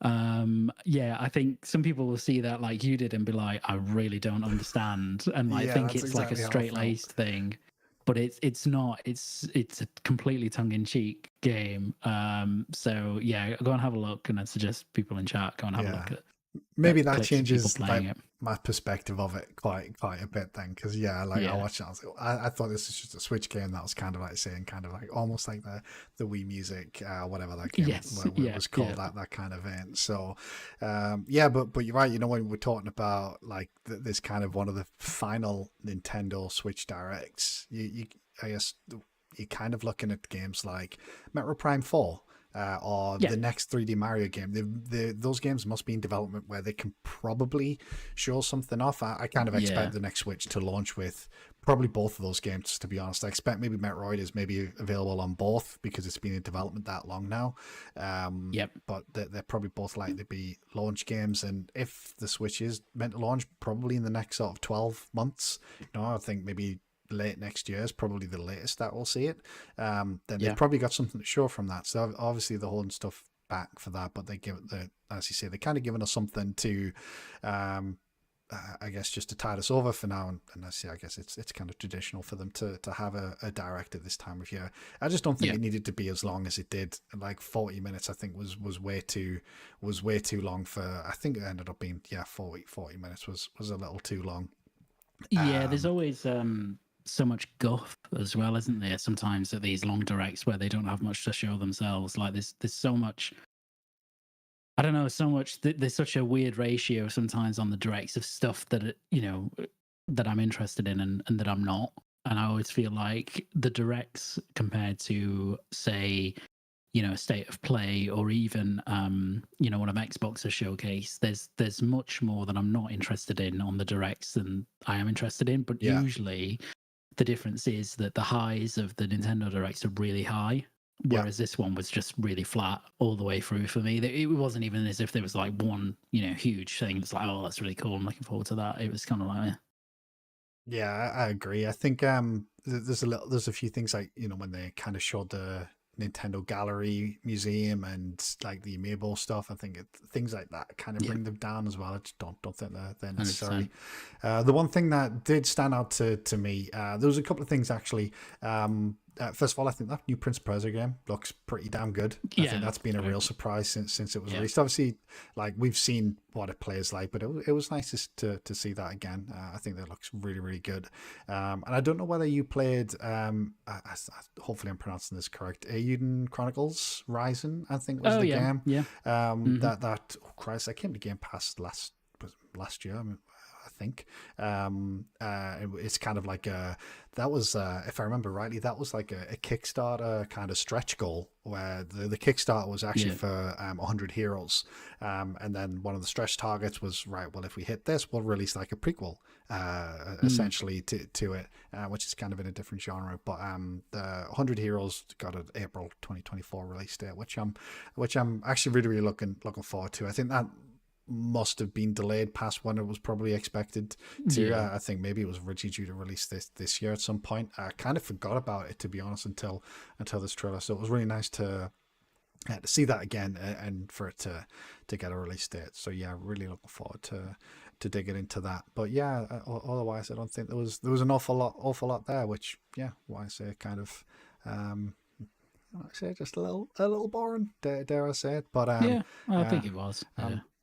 yeah, I think some people will see that like you did and be like, I really don't understand, and like Yeah, think that's it's like a exactly how I straight felt. laced thing, but it's not. It's a completely tongue in cheek game. So yeah, go and have a look, and I suggest people in chat go and have a Yeah. look at Maybe that clips of people changes like playing it. my perspective of it quite a bit then, because yeah, like I Yeah. watched it, I was like, I thought this was just a Switch game that was kind of like saying, kind of like almost like the Wii Music, whatever that game Yes. Yeah. was called, Yeah. that kind of vein. So yeah, but you're right. When we're talking about like this kind of one of the final Nintendo Switch directs, you I guess you're kind of looking at games like Metro Prime 4, or Yeah. the next 3D Mario game. Those games must be in development where they can probably show something off. I kind of expect Yeah. the next Switch to launch with probably both of those games, to be honest. I expect maybe Metroid is maybe available on both because it's been in development that long now. Yep. But they're probably both likely to be launch games. And if the Switch is meant to launch, probably in the next sort of 12 months, I think maybe late next year is probably the latest that we'll see it. Then they've Yeah. probably got something to show from that. So obviously they're holding stuff back for that, but as you say, they're kind of giving us something to, I guess, just to tide us over for now. And I guess it's kind of traditional for them to have a direct at this time of year. I just don't think Yeah. it needed to be as long as it did. Like 40 minutes, I think was way too long for. I think it ended up being 40 minutes was a little too long. Yeah. There's Um, always so much guff as well, isn't there? Sometimes at these long directs where they don't have much to show themselves, like there's so much. I don't know, so much. There's such a weird ratio sometimes on the directs of stuff that that I'm interested in and that I'm not. And I always feel like the directs compared to, say, a state of play or even one of Xbox's showcase, there's much more that I'm not interested in on the directs than I am interested in. But Yeah. usually the difference is that the highs of the Nintendo directs are really high, whereas this one was just really flat all the way through for me. It wasn't even as if there was like one huge thing that's like, oh, that's really cool, I'm looking forward to that. It was kind of like, Yeah, I agree. I think there's a few things like when they kind of showed the Nintendo Gallery Museum and like the Amiibo stuff. I think things like that kind of bring them down as well. I just don't think they're necessary. The one thing that did stand out to me, there was a couple of things actually. First of all, I think that new Prince Persia game looks pretty damn good. I think that's been a real surprise since it was released. Obviously, like we've seen what it plays like, but it was nice to see that again. I think that looks really, really good. And I don't know whether you played, hopefully I'm pronouncing this correct, Eiyuden Chronicles Rising, I think was the game. Yeah. Oh Christ, I came to Game Pass last year. I think it's kind of like that was if I remember rightly, that was like a Kickstarter kind of stretch goal where the Kickstarter was actually for 100 heroes, and then one of the stretch targets was, right, well, if we hit this, we'll release like a prequel essentially to it, which is kind of in a different genre. But the 100 heroes got an April 2024 release date, which I'm actually really, really looking forward to. I think that must have been delayed past when it was probably expected to. I think maybe it was originally due to release this year at some point. I kind of forgot about it, to be honest, until this trailer. So it was really nice to see that again and for it to get a release date. So yeah, really looking forward to digging into that. But yeah, otherwise I don't think there was an awful lot there, which why I say kind of I say just a little boring, dare I say it. But I think it was.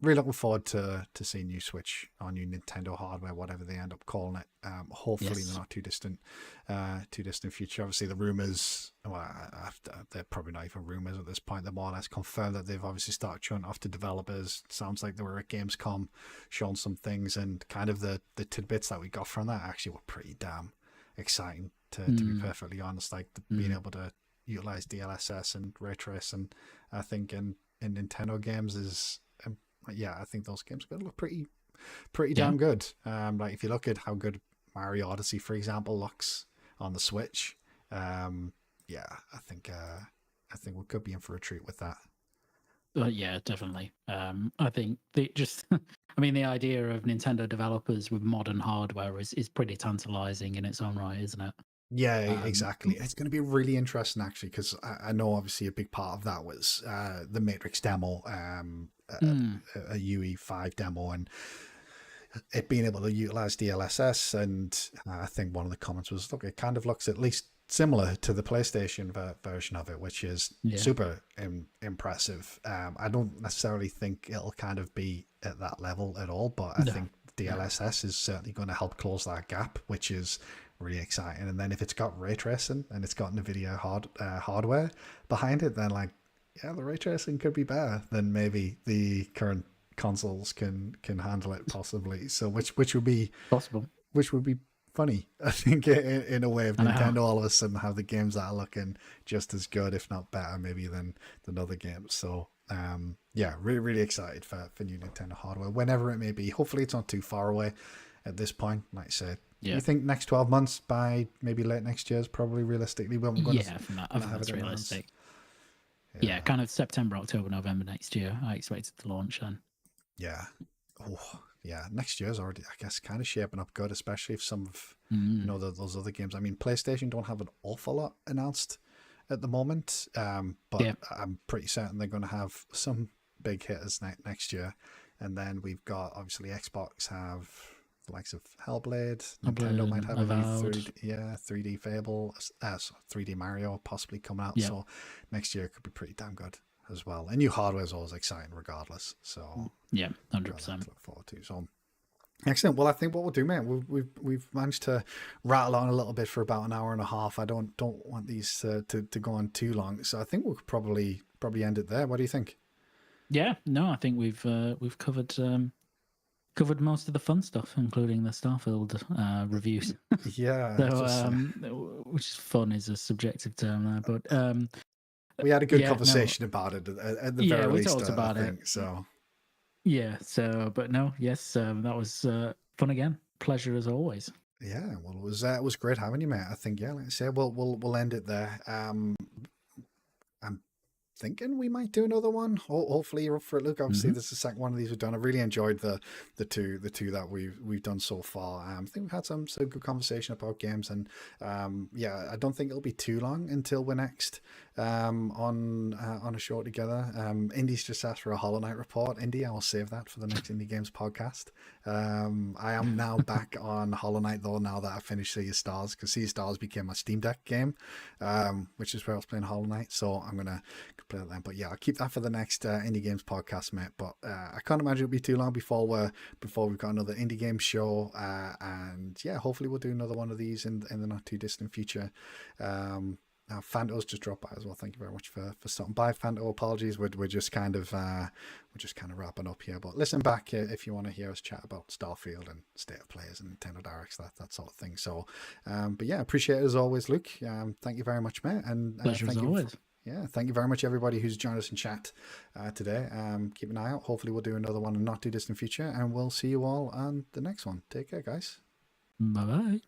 Really looking forward to seeing new Switch or new Nintendo hardware, whatever they end up calling it. Hopefully in the not too distant future. Obviously the rumors, well, they're probably not even rumors at this point. They're more or less confirmed that they've obviously started showing off to developers. Sounds like they were at Gamescom showing some things, and kind of the tidbits that we got from that actually were pretty damn exciting to be perfectly honest. Like being able to utilize DLSS and ray tracing, I think in Nintendo games is I think those games are going to look pretty damn good. Like if you look at how good Mario Odyssey, for example, looks on the Switch, I think we could be in for a treat with that. Yeah, definitely. I think they just, I mean, the idea of Nintendo developers with modern hardware is pretty tantalizing in its own right, isn't it? Yeah, exactly. It's going to be really interesting, actually, because I know obviously a big part of that was the Matrix demo, a UE5 demo, and it being able to utilize DLSS. And I think one of the comments was, look, it kind of looks at least similar to the PlayStation version of it, which is super impressive. I don't necessarily think it'll kind of be at that level at all, but I think DLSS is certainly going to help close that gap, which is really exciting. And then if it's got ray tracing and it's got NVIDIA hardware behind it, then the ray tracing could be better than maybe the current consoles can handle it, possibly. So which would be possible, which would be funny, I think, in a way, of Nintendo all of a sudden have the games that are looking just as good, if not better, maybe than other games. So really, really excited for new Nintendo hardware, whenever it may be. Hopefully it's not too far away at this point. Like I said, you think next 12 months, by maybe late next year is probably realistically when we're going to have it realistic. Kind of September, October, November next year. I expect it to launch then. Next year's already, I guess, kind of shaping up good, especially if some of those other games. I mean, PlayStation don't have an awful lot announced at the moment, but I'm pretty certain they're going to have some big hitters next year. And then we've got, obviously, Xbox have the likes of Hellblade. Nintendo might have a new 3D Fable, 3D Mario possibly coming out. So next year could be pretty damn good as well. And new hardware is always exciting regardless. So 100%. look forward to. So Excellent. Well, I think what we'll do, mate, we've managed to rattle on a little bit for about an hour and a half. I don't want these to go on too long, so I think we'll probably end it there. What do you think? Yeah, no, I think we've covered most of the fun stuff, including the Starfield reviews. Yeah, So, just which is fun is a subjective term there, but we had a good yeah, no, conversation about it at the yeah, very we least. talked I about it. think so. Yeah, so, but no, yes, that was fun again. Pleasure as always. Yeah, well, it was great having you, mate. I think like I say, we'll end it there. I'm thinking we might do another one. Hopefully you're up for it. Look, obviously Hmm. this is the second one of these we've done. I really enjoyed the two that we've done so far. I think we've had some good conversation about games, and yeah, I don't think it'll be too long until we're next on a show together. Indy's just asked for a Hollow Knight report. Indy, I will save that for the next Indie Games podcast. I am now back on Hollow Knight though, now that I finished Sea of Stars, because Sea of Stars became my Steam Deck game, which is where I was playing Hollow Knight. So I'm gonna play that then. But yeah, I'll keep that for the next Indie Games podcast, mate. But I can't imagine it'll be too long before we've got another Indie Games show. And yeah, hopefully we'll do another one of these in the not too distant future. Fanto's just dropped by as well. Thank you very much for stopping by, Fanto. Apologies, we're just kind of wrapping up here. But listen back if you want to hear us chat about Starfield and State of Players and Nintendo Directs, that sort of thing. So, but yeah, appreciate it as always, Luke. Thank you very much, mate, and Pleasure as always. thank you very much, everybody who's joined us in chat today. Keep an eye out. Hopefully, we'll do another one in the not too distant future, and we'll see you all on the next one. Take care, guys. Bye bye.